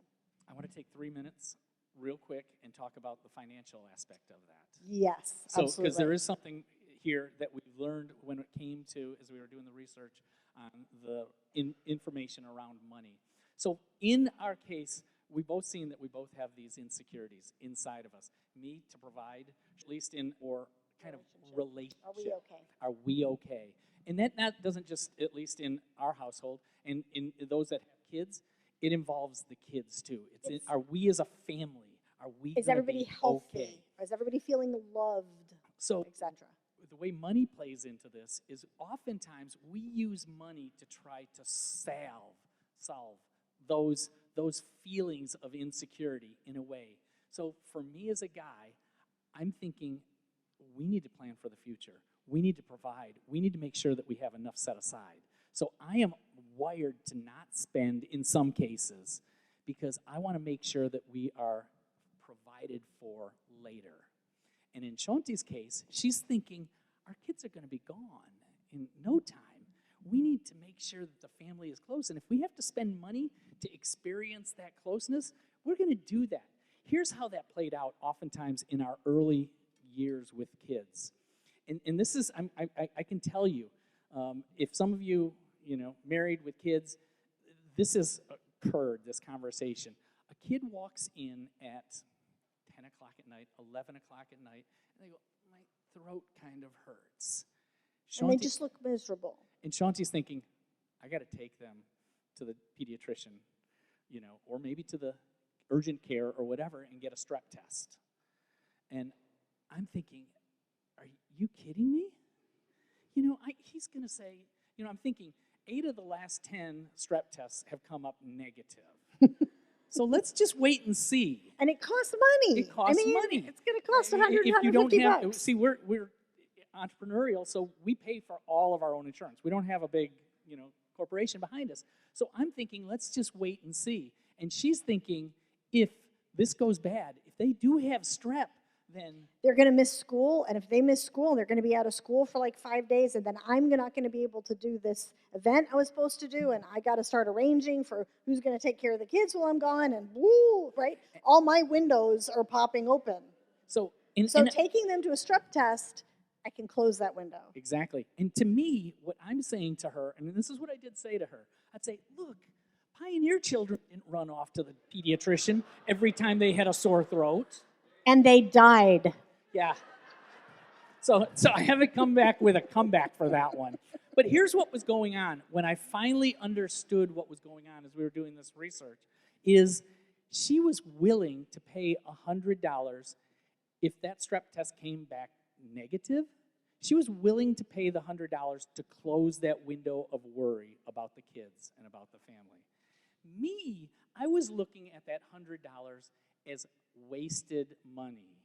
I want to take 3 minutes real quick and talk about the financial aspect of that. Yes, So, absolutely. because there is something here that we learned when it came to, as we were doing the research on the information around money. So in our case, we've both seen that we both have these insecurities inside of us. Me to provide, at least in or kind of relationship. Are we okay? Are we okay? And that doesn't just, at least in our household, and in those that have kids, it involves the kids too. Are we as a family, are we Is everybody healthy? Okay? Is everybody feeling loved, So, etc.? the way money plays into this is oftentimes we use money to try to solve those feelings of insecurity in a way. So for me as a guy, I'm thinking we need to plan for the future. We need to provide. We need to make sure that we have enough set aside. So I am wired to not spend in some cases because I want to make sure that we are provided for later. And in Shaunti's case, she's thinking, our kids are going to be gone in no time. We need to make sure that the family is close. And if we have to spend money to experience that closeness, we're going to do that. Here's how that played out oftentimes in our early years with kids. And this is, I can tell you, if some of you, married with kids, this has occurred, this conversation. A kid walks in at 10 o'clock at night, 11 o'clock at night, and they go, my throat kind of hurts. And they just look miserable. And Shaunti's thinking, I got to take them to the pediatrician, or maybe to the urgent care or whatever and get a strep test. And I'm thinking, are you kidding me? He's going to say, I'm thinking 8 of the last 10 strep tests have come up negative. So let's just wait and see. And it costs money. It costs money. It's going to cost $100, if you don't have, bucks. See, we're entrepreneurial, so we pay for all of our own insurance. We don't have a big, corporation behind us. So I'm thinking, let's just wait and see. And she's thinking, if this goes bad, if they do have strep, then they're going to miss school, and if they miss school, they're going to be out of school for like 5 days, and then I'm not going to be able to do this event I was supposed to do, and I got to start arranging for who's going to take care of the kids while I'm gone, and woo, right? All my windows are popping open. So taking them to a strep test, I can close that window. Exactly. And to me, what I'm saying to her, and this is what I did say to her, I'd say, look, Pioneer children didn't run off to the pediatrician every time they had a sore throat. And they died. Yeah. So I haven't come back with a comeback for that one. But here's what was going on when I finally understood what was going on as we were doing this research, is she was willing to pay $100 if that strep test came back negative. She was willing to pay the $100 to close that window of worry about the kids and about the family. Me, I was looking at that $100 as wasted money.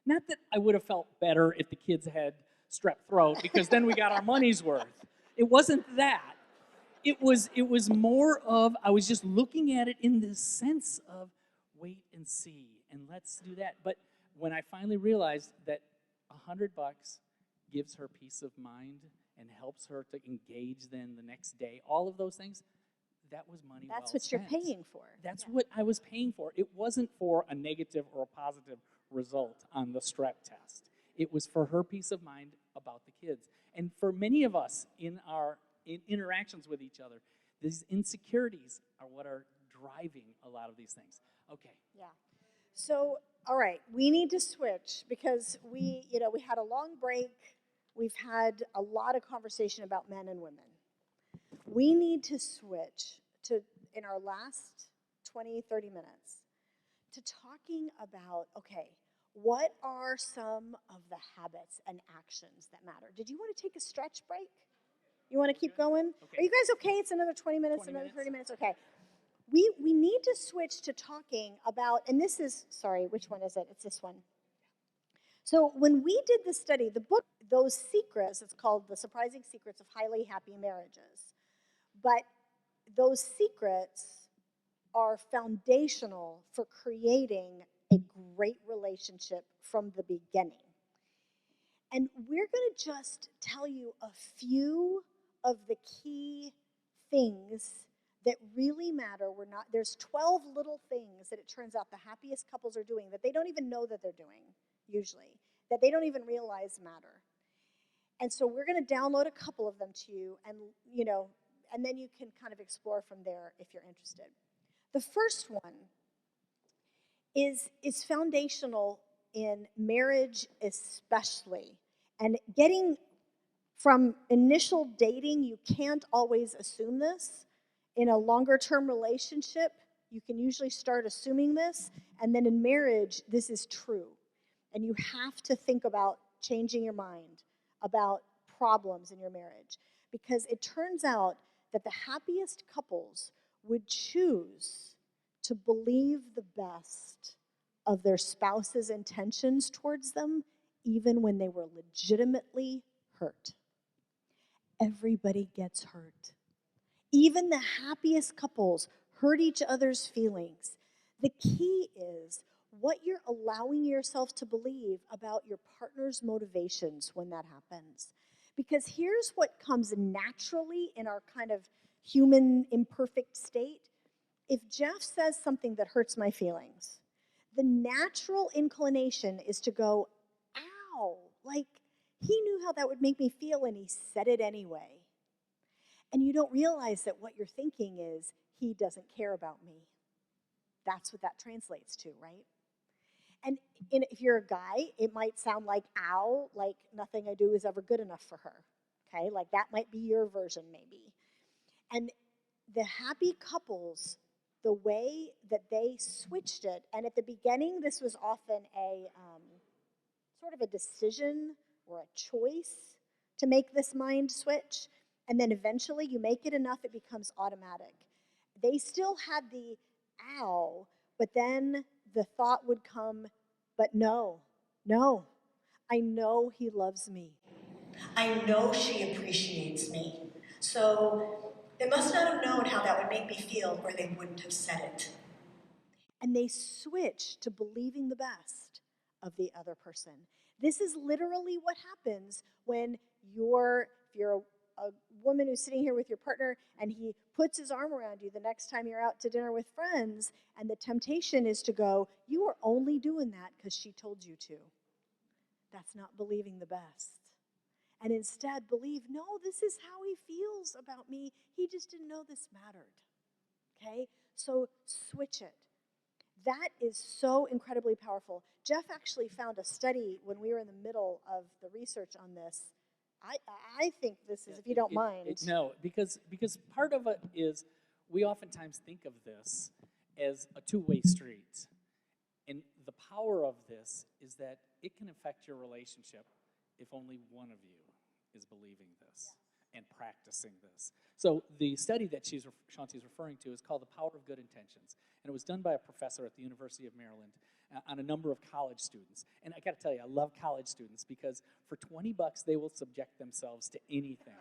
Not that I would have felt better if the kids had strep throat, because then we got our money's worth. It wasn't that. It was more of, I was just looking at it in this sense of wait and see, and let's do that. But when I finally realized that $100 gives her peace of mind and helps her to engage then the next day, all of those things, that was money well spent. That's what you're paying for. That's what I was paying for. It wasn't for a negative or a positive result on the strep test. It was for her peace of mind about the kids. And for many of us in our interactions with each other, these insecurities are what are driving a lot of these things. Okay. Yeah. So, all right, we need to switch because we had a long break. we've had a lot of conversation about men and women. We need to switch to, in our last 20, 30 minutes, to talking about, okay, what are some of the habits and actions that matter? Did you want to take a stretch break? You want to keep going? Okay. Are you guys okay? It's another 20 minutes, 20 another minutes? 30 minutes? Okay. We need to switch to talking about, and this is, sorry, which one is it? It's this one. So when we did the study, the book, Those Secrets, it's called The Surprising Secrets of Highly Happy Marriages. But those secrets are foundational for creating a great relationship from the beginning. And we're going to just tell you a few of the key things that really matter. There's 12 little things that it turns out the happiest couples are doing that they don't even know that they're doing, usually, that they don't even realize matter. And so we're going to download a couple of them to you, and and then you can kind of explore from there if you're interested. The first one is foundational in marriage especially. And getting from initial dating, you can't always assume this. In a longer term relationship, you can usually start assuming this. And then in marriage, this is true. And you have to think about changing your mind about problems in your marriage. Because it turns out that the happiest couples would choose to believe the best of their spouse's intentions towards them, even when they were legitimately hurt. Everybody gets hurt. Even the happiest couples hurt each other's feelings. The key is what you're allowing yourself to believe about your partner's motivations when that happens. Because here's what comes naturally in our kind of human imperfect state. If Jeff says something that hurts my feelings, the natural inclination is to go, ow, like he knew how that would make me feel and he said it anyway. And you don't realize that what you're thinking is, he doesn't care about me. That's what that translates to, right? And if you're a guy, it might sound like, ow, like nothing I do is ever good enough for her. Okay, like that might be your version maybe. And the happy couples, the way that they switched it, and at the beginning this was often a sort of a decision or a choice to make this mind switch, and then eventually you make it enough it becomes automatic. They still had the ow, but then the thought would come, but no, I know he loves me. I know she appreciates me. So they must not have known how that would make me feel, or they wouldn't have said it. And they switch to believing the best of the other person. This is literally what happens when if you're a woman who's sitting here with your partner and he puts his arm around you the next time you're out to dinner with friends, and the temptation is to go, you are only doing that because she told you to. That's not believing the best. And instead believe, no, this is how he feels about me. He just didn't know this mattered. Okay? So switch it. That is so incredibly powerful. Jeff actually found a study when we were in the middle of the research on this. I think this is, if you don't mind. No, because part of it is we oftentimes think of this as a two-way street. And the power of this is that it can affect your relationship if only one of you is believing this and practicing this. So the study that Shaunti's referring to is called The Power of Good Intentions. And it was done by a professor at the University of Maryland on a number of college students. And I got to tell you, I love college students because for $20 they will subject themselves to anything.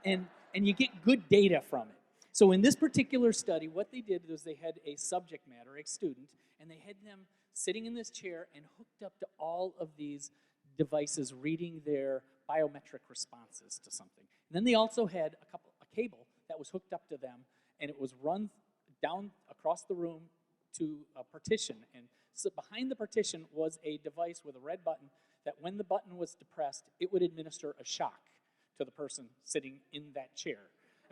And you get good data from it. So in this particular study, what they did was they had a subject matter, a student, and they had them sitting in this chair and hooked up to all of these devices reading their biometric responses to something. And then they also had a cable that was hooked up to them, and it was run down across the room to a partition. And so behind the partition was a device with a red button that when the button was depressed, it would administer a shock to the person sitting in that chair.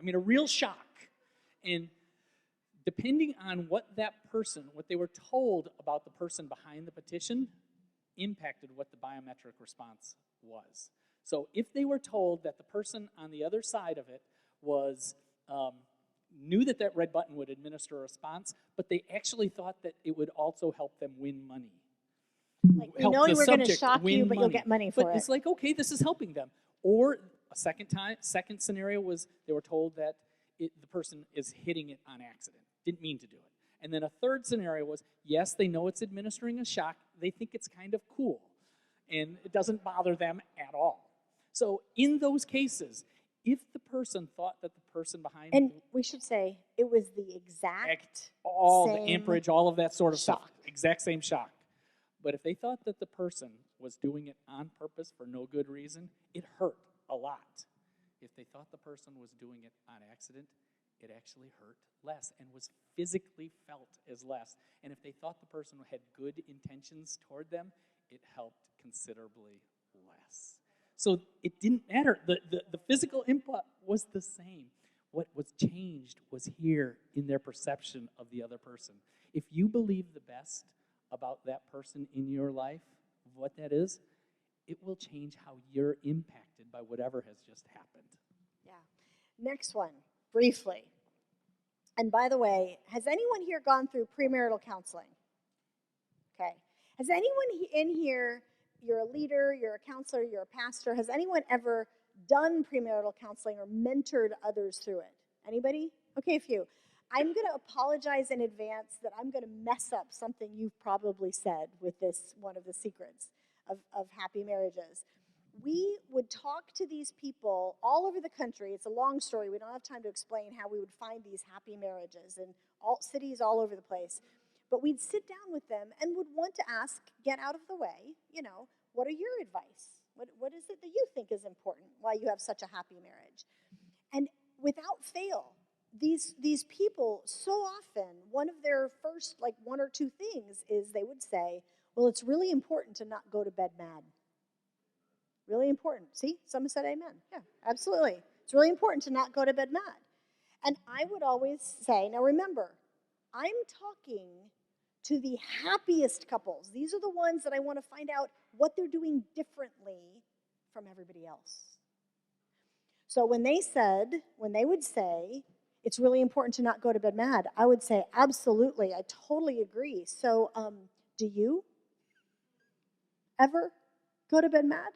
I mean, a real shock. And depending on what they were told about the person behind the partition, impacted what the biometric response was. So if they were told that the person on the other side of it was knew that that red button would administer a response, but they actually thought that it would also help them win money. Like, we know we're going to shock you, but you'll get money for it. But it's like, okay, this is helping them. Or a second scenario was they were told that the person is hitting it on accident, didn't mean to do it. And then a third scenario was, yes, they know it's administering a shock. They think it's kind of cool, and it doesn't bother them at all. So in those cases, if the person thought that the person behind and we should say it was the exact all same the amperage, all of that sort of shock. stuff, exact same shock. But if they thought that the person was doing it on purpose for no good reason, it hurt a lot. If they thought the person was doing it on accident, it actually hurt less and was physically felt as less. And if they thought the person had good intentions toward them, it helped considerably less. So it didn't matter. The physical input was the same. What was changed was here in their perception of the other person. If you believe the best about that person in your life, what that is, it will change how you're impacted by whatever has just happened. Yeah. Next one, briefly. And by the way, has anyone here gone through premarital counseling? Okay. Has anyone in here, you're a leader, you're a counselor, you're a pastor, has anyone ever done premarital counseling or mentored others through it? Anybody? Okay, a few. I'm going to apologize in advance that I'm going to mess up something you've probably said with this, one of the secrets of happy marriages. We would talk to these people all over the country. It's a long story. We don't have time to explain how we would find these happy marriages in all cities all over the place. But we'd sit down with them and would want to ask, get out of the way, what are your advice? What is it that you think is important, why you have such a happy marriage? And without fail, these people, so often, one of their first, one or two things is they would say, well, it's really important to not go to bed mad. Really important. See, someone said amen. Yeah, absolutely. It's really important to not go to bed mad. And I would always say, now remember, I'm talking to the happiest couples. These are the ones that I want to find out what they're doing differently from everybody else. So when they would say, it's really important to not go to bed mad, I would say, absolutely, I totally agree. So do you ever go to bed mad?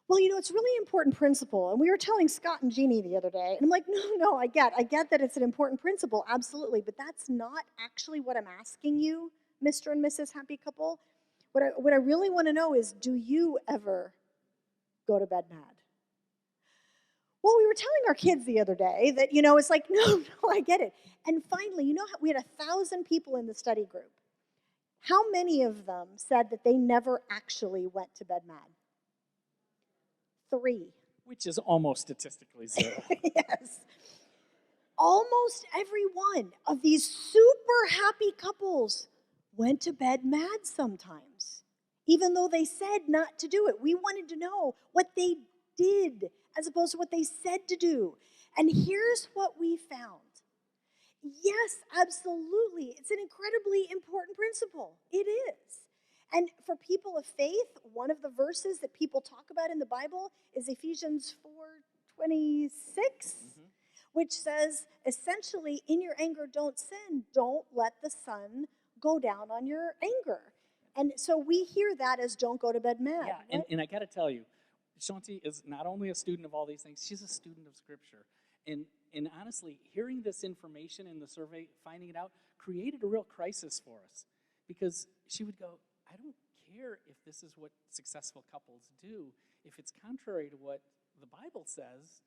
Well, it's a really important principle. And we were telling Scott and Jeannie the other day, and I'm like, no, I get that it's an important principle, absolutely, but that's not actually what I'm asking you, Mr. and Mrs. Happy Couple. What I really want to know is, do you ever go to bed mad? Well, we were telling our kids the other day that, it's like, no, I get it. And finally, we had 1,000 people in the study group. How many of them said that they never actually went to bed mad? 3. Which is almost statistically zero. Yes. Almost every one of these super happy couples went to bed mad sometimes, even though they said not to do it. We wanted to know what they did as opposed to what they said to do. And here's what we found. Yes, absolutely. It's an incredibly important principle. It is. And for people of faith, one of the verses that people talk about in the Bible is Ephesians 4:26, which says, essentially, in your anger, don't sin. Don't let the sun go down on your anger. And so we hear that as don't go to bed mad. Yeah, and I got to tell you, Shaunti is not only a student of all these things, she's a student of Scripture. And honestly, hearing this information in the survey, finding it out, created a real crisis for us. Because she would go, I don't care if this is what successful couples do. If it's contrary to what the Bible says,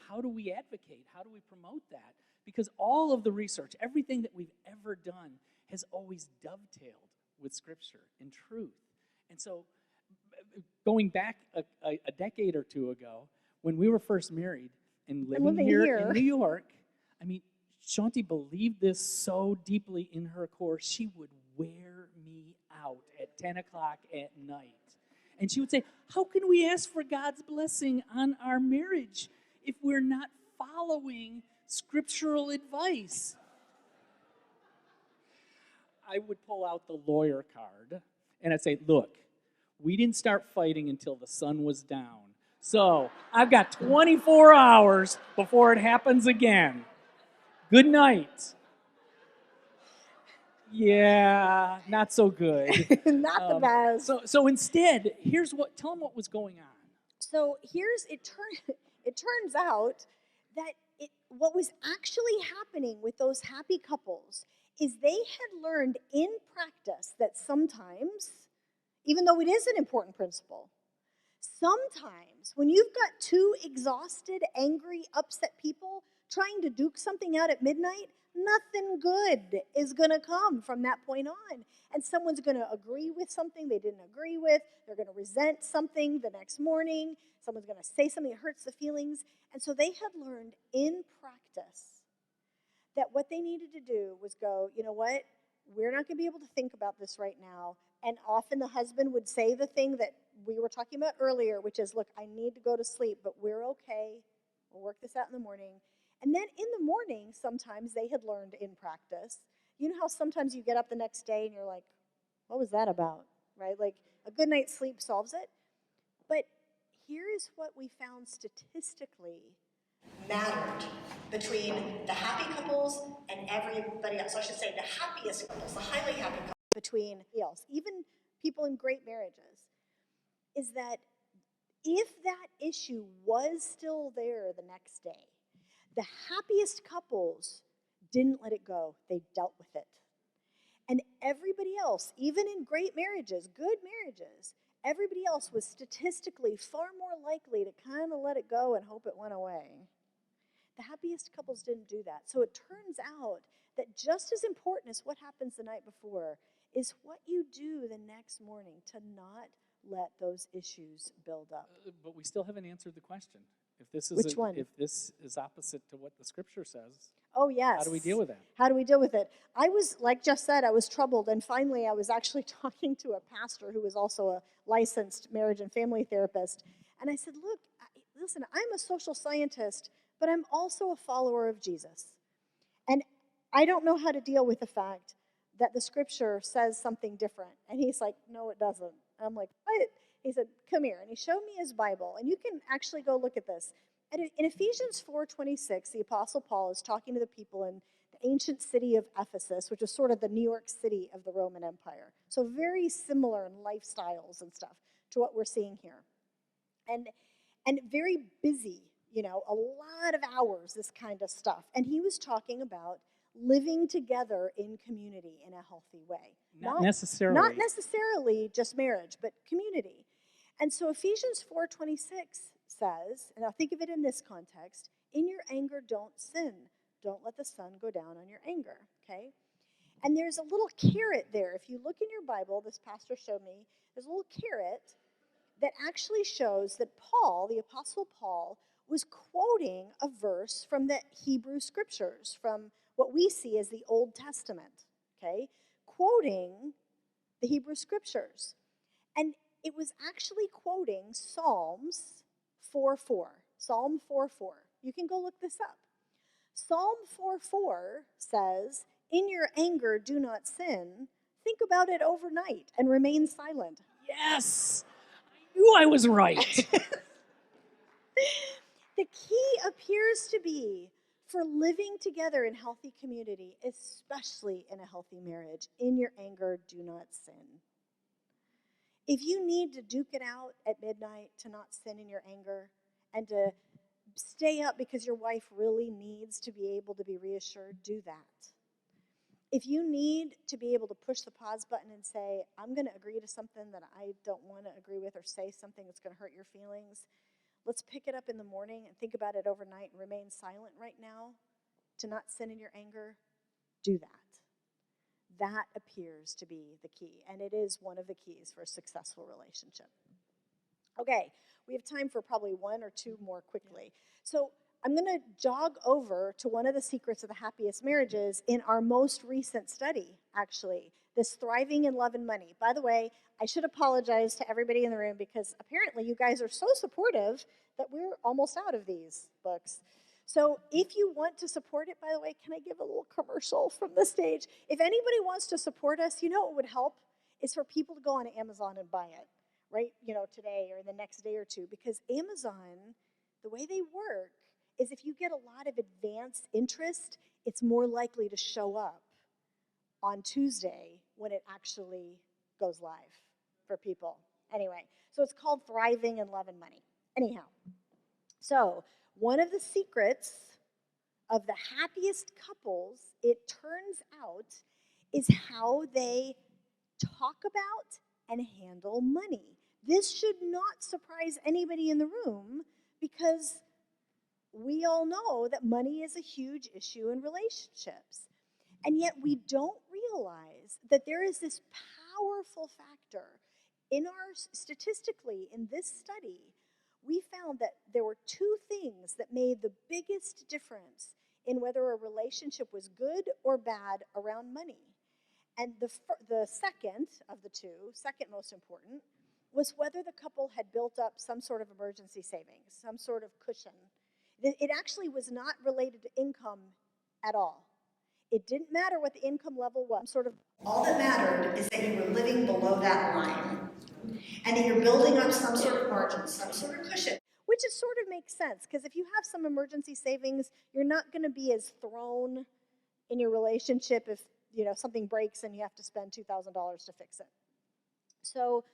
how do we advocate? How do we promote that? Because all of the research, everything that we've ever done has always dovetailed with Scripture and truth. And so going back a decade or two ago, when we were first married and living here in New York, Shaunti believed this so deeply in her core, she would wear me out at 10 o'clock at night. And she would say, how can we ask for God's blessing on our marriage if we're not following scriptural advice? I would pull out the lawyer card and I'd say, look, We didn't start fighting until the sun was down. So I've got 24 hours before it happens again. Good night. Yeah, not so good. Not the best. So instead, tell them what was going on. So it turns out that what was actually happening with those happy couples is they had learned in practice that sometimes, even though it is an important principle, sometimes when you've got two exhausted, angry, upset people trying to duke something out at midnight, nothing good is going to come from that point on. And someone's going to agree with something they didn't agree with. They're going to resent something the next morning. Someone's going to say something that hurts the feelings. And so they had learned in practice that what they needed to do was go, you know what? We're not going to be able to think about this right now. And often the husband would say the thing that we were talking about earlier, which is, look, I need to go to sleep, but we're okay. We'll work this out in the morning. And then in the morning, sometimes they had learned in practice. You know how sometimes you get up the next day and you're like, what was that about, right? Like a good night's sleep solves it. But here is what we found statistically mattered between the happy couples and everybody else. So I should say the happiest couples, the highly happy couples between else, even people in great marriages, is that if that issue was still there the next day, the happiest couples didn't let it go. They dealt with it. And everybody else, even in great marriages, good marriages, everybody else was statistically far more likely to kind of let it go and hope it went away. The happiest couples didn't do that. So it turns out that just as important as what happens the night before is what you do the next morning to not let those issues build up. But we still haven't answered the question. If this is opposite to what the scripture says, oh yes, how do we deal with that? How do we deal with it? I was, like Jeff said, I was troubled, and finally I was actually talking to a pastor who was also a licensed marriage and family therapist, and I said, look, listen, I'm a social scientist, but I'm also a follower of Jesus, and I don't know how to deal with the fact that the scripture says something different. And he's like, no, it doesn't. And I'm like, what? He said, come here. And he showed me his Bible. And you can actually go look at this. And in Ephesians 4:26, the Apostle Paul is talking to the people in the ancient city of Ephesus, which was sort of the New York City of the Roman Empire. So very similar in lifestyles and stuff to what we're seeing here. And very busy, a lot of hours, this kind of stuff. And he was talking about living together in community in a healthy way. Not necessarily just marriage, but community. And so Ephesians 4:26 says, and I'll think of it in this context, in your anger, don't sin. Don't let the sun go down on your anger, okay? And there's a little carrot there. If you look in your Bible, this pastor showed me, there's a little carrot that actually shows that Paul, the Apostle Paul, was quoting a verse from the Hebrew scriptures, from what we see as the Old Testament, okay? Quoting the Hebrew scriptures. And it was actually quoting Psalms 4:4. Psalm 4:4. You can go look this up. Psalm 4:4 says, in your anger, do not sin. Think about it overnight and remain silent. Yes! I knew I was right. The key appears to be for living together in healthy community, especially in a healthy marriage. In your anger, do not sin. If you need to duke it out at midnight to not sin in your anger and to stay up because your wife really needs to be able to be reassured, do that. If you need to be able to push the pause button and say, I'm going to agree to something that I don't want to agree with, or say something that's going to hurt your feelings, let's pick it up in the morning and think about it overnight and remain silent right now to not sin in your anger. Do that. That appears to be the key, and it is one of the keys for a successful relationship. Okay, we have time for probably one or two more quickly. So I'm going to jog over to one of the secrets of the happiest marriages in our most recent study, actually, this Thriving in Love and Money. By the way, I should apologize to everybody in the room because apparently you guys are so supportive that we're almost out of these books. So if you want to support it, by the way, can I give a little commercial from the stage? If anybody wants to support us, you know what would help is for people to go on Amazon and buy it, right, today or the next day or two, because Amazon, the way they work is if you get a lot of advanced interest, it's more likely to show up on Tuesday when it actually goes live for people. Anyway, so it's called Thriving in Love and Money. Anyhow, so one of the secrets of the happiest couples, it turns out, is how they talk about and handle money. This should not surprise anybody in the room because we all know that money is a huge issue in relationships. And yet we don't realize that there is this powerful factor. Statistically, in this study, we found that there were two things that made the biggest difference in whether a relationship was good or bad around money. And the second of the two, second most important, was whether the couple had built up some sort of emergency savings, some sort of cushion. It actually was not related to income at all. It didn't matter what the income level was. All that mattered is that you were living below that line and that you're building up some sort of margin, some sort of cushion, which is sort of makes sense because if you have some emergency savings, you're not going to be as thrown in your relationship if something breaks and you have to spend $2,000 to fix it. So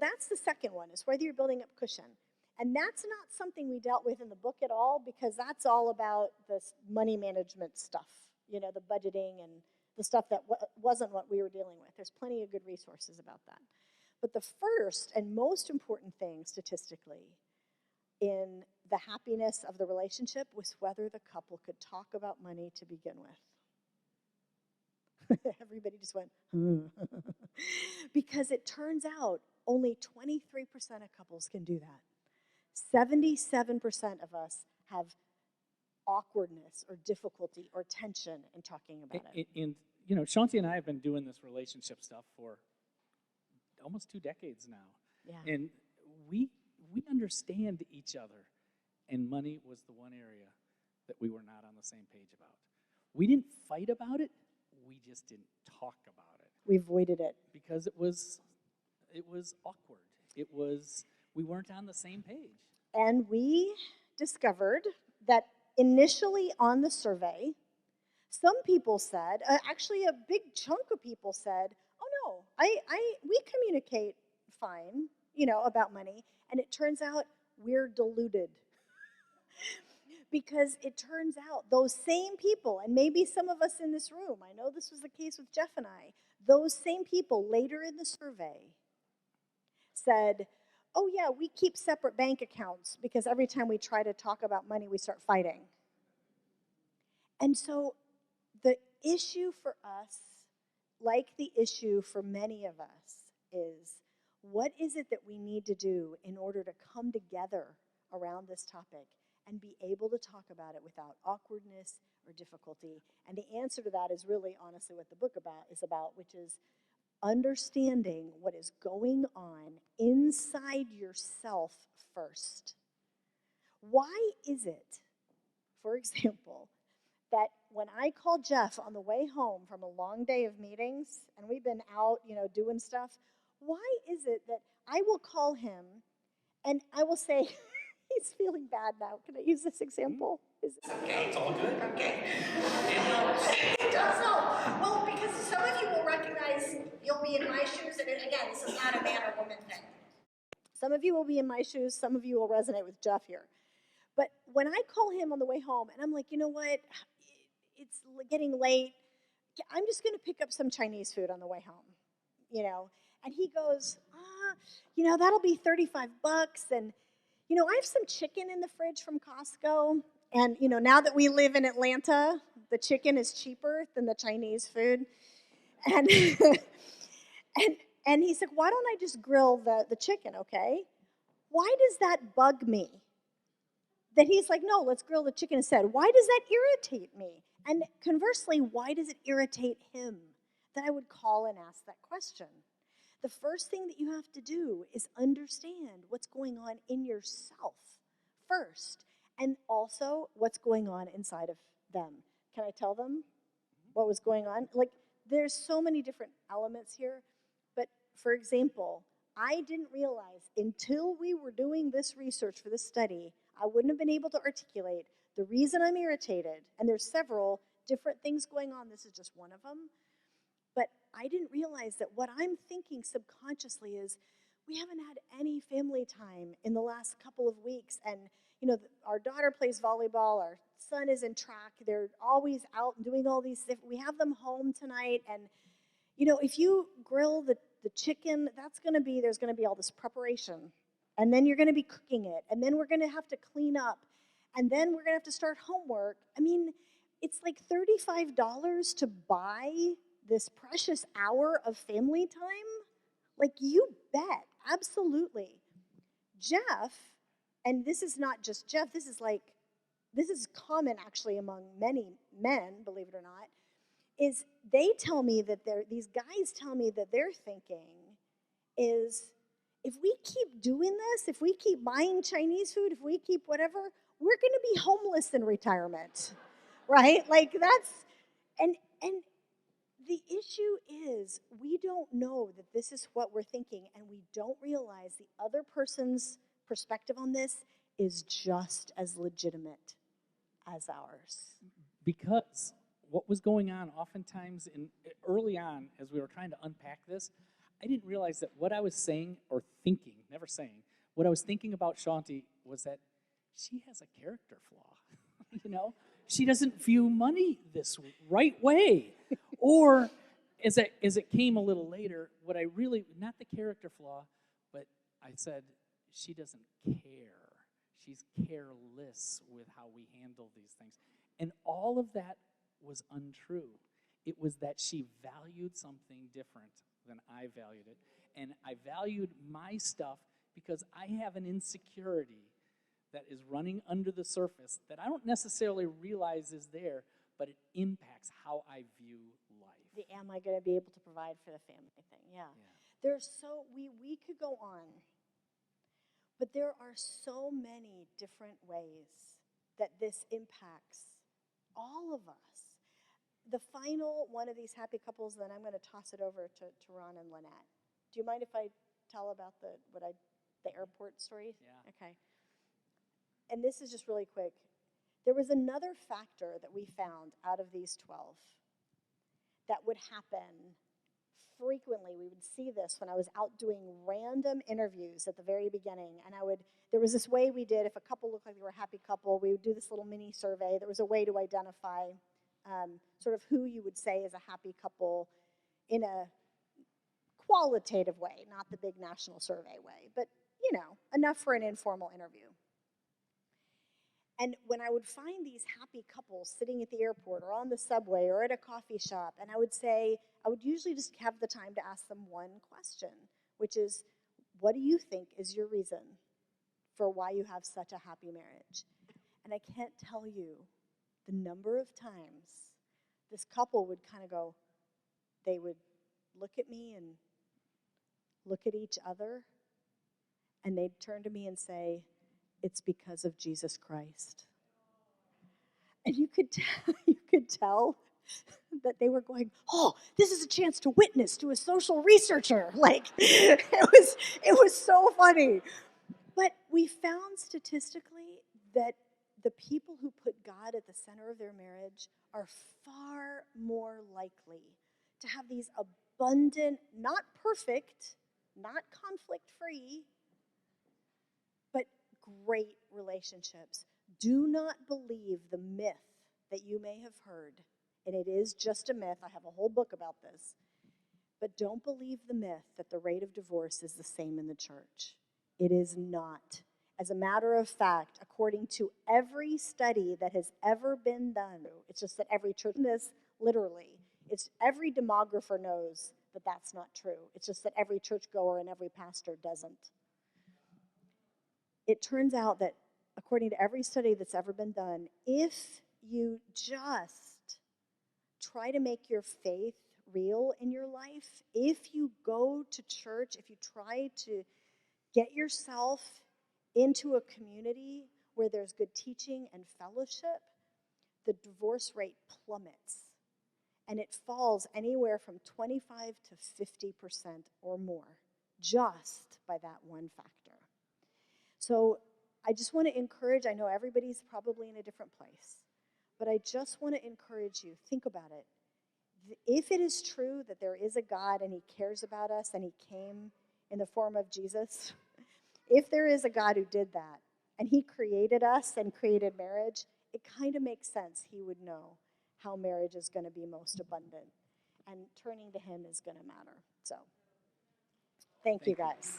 that's the second one, is whether you're building up cushion. And that's not something we dealt with in the book at all because that's all about this money management stuff, the budgeting and the stuff that wasn't what we were dealing with. There's plenty of good resources about that. But the first and most important thing statistically in the happiness of the relationship was whether the couple could talk about money to begin with. Everybody just went, because it turns out only 23% of couples can do that. 77% of us have awkwardness or difficulty or tension in talking about it. And Shaunti and I have been doing this relationship stuff for almost 2 decades now. Yeah. And we understand each other. And money was the one area that we were not on the same page about. We didn't fight about it. We just didn't talk about it. We avoided it. Because it was awkward. We weren't on the same page. And we discovered that initially on the survey, some people said, actually a big chunk of people said, oh no, we communicate fine, about money. And it turns out we're deluded. Because it turns out those same people, and maybe some of us in this room, I know this was the case with Jeff and I, those same people later in the survey said, oh yeah, we keep separate bank accounts because every time we try to talk about money, we start fighting. And so the issue for us, like the issue for many of us, is what is it that we need to do in order to come together around this topic and be able to talk about it without awkwardness or difficulty? And the answer to that is really honestly what the book is about, which is understanding what is going on inside yourself first. Why is it, for example, that when I call Jeff on the way home from a long day of meetings, and we've been out, doing stuff, why is it that I will call him and I will say, he's feeling bad now. Can I use this example? Is this okay? It's all good. Okay. It does help. Well, because some of you will recognize you'll be in my shoes, and again, this is not a man or woman thing. Some of you will be in my shoes. Some of you will resonate with Jeff here. But when I call him on the way home, and I'm like, you know what? It's getting late. I'm just going to pick up some Chinese food on the way home, And he goes, that'll be $35, and I have some chicken in the fridge from Costco, and now that we live in Atlanta, the chicken is cheaper than the Chinese food, and and he's like, why don't I just grill the chicken, okay? Why does that bug me? That he's like, no, let's grill the chicken instead. Why does that irritate me? And conversely, why does it irritate him that I would call and ask that question? The first thing that you have to do is understand what's going on in yourself first, and also what's going on inside of them. Can I tell them what was going on? Like, there's so many different elements here, but for example, I didn't realize until we were doing this research for this study, I wouldn't have been able to articulate the reason I'm irritated. And there's several different things going on. This is just one of them. But I didn't realize that what I'm thinking subconsciously is, we haven't had any family time in the last couple of weeks. And, our daughter plays volleyball. Our son is in track. They're always out and doing all these things. We have them home tonight. And, if you grill the chicken, there's going to be all this preparation. And then you're going to be cooking it. And then we're going to have to clean up. And then we're going to have to start homework. I mean, it's like $35 to buy this precious hour of family time. Like, you bet, absolutely. Jeff, and this is not just Jeff, this is common actually among many men, believe it or not, is they tell me that these guys tell me that they're thinking is, if we keep doing this, if we keep buying Chinese food, if we keep whatever, we're going to be homeless in retirement, right? Like, and the issue is, we don't know that this is what we're thinking, and we don't realize the other person's perspective on this is just as legitimate as ours. Because what was going on oftentimes early on as we were trying to unpack this, I didn't realize that what I was saying or thinking, never saying, what I was thinking about Shaunti was that she has a character flaw. She doesn't view money this right way. Or as it came a little later, what I really, not the character flaw, but I said, she doesn't care. She's careless with how we handle these things. And all of that was untrue. It was that she valued something different than I valued it. And I valued my stuff because I have an insecurity that is running under the surface that I don't necessarily realize is there, but it impacts how I view life. Am I going to be able to provide for the family thing? Yeah. We could go on, but there are so many different ways that this impacts all of us. The final one of these happy couples, then I'm going to toss it over to Ron and Lynette. Do you mind if I tell about the airport story? Yeah. Okay. And this is just really quick. There was another factor that we found out of these 12 that would happen frequently. We would see this when I was out doing random interviews at the very beginning. And there was this way we did, if a couple looked like they were a happy couple, we would do this little mini survey. There was a way to identify sort of who you would say is a happy couple in a qualitative way, not the big national survey way, but, enough for an informal interview. And when I would find these happy couples sitting at the airport or on the subway or at a coffee shop, and I would usually just have the time to ask them one question, which is, what do you think is your reason for why you have such a happy marriage? And I can't tell you the number of times this couple would kind of go, they would look at me and look at each other, and they'd turn to me and say, it's because of Jesus Christ. And you could tell that they were going, oh, this is a chance to witness to a social researcher. Like, it was so funny. But we found statistically that the people who put God at the center of their marriage are far more likely to have these abundant, not perfect, not conflict-free, but great relationships. Do not believe the myth that you may have heard, and it is just a myth. I have a whole book about this. But don't believe the myth that the rate of divorce is the same in the church. It is not. As a matter of fact, according to every study that has ever been done, it's just that every church, this literally, it's every demographer knows that that's not true. It's just that every churchgoer and every pastor doesn't. It turns out that according to every study that's ever been done, if you just try to make your faith real in your life, if you go to church, if you try to get yourself into a community where there's good teaching and fellowship, the divorce rate plummets. And it falls anywhere from 25 to 50% or more just by that one factor. So I just want to encourage, I know everybody's probably in a different place, but I just want to encourage you, think about it. If it is true that there is a God and he cares about us and he came in the form of Jesus, if there is a God who did that and he created us and created marriage, it kind of makes sense he would know how marriage is going to be most abundant and turning to him is going to matter. So, thank you guys.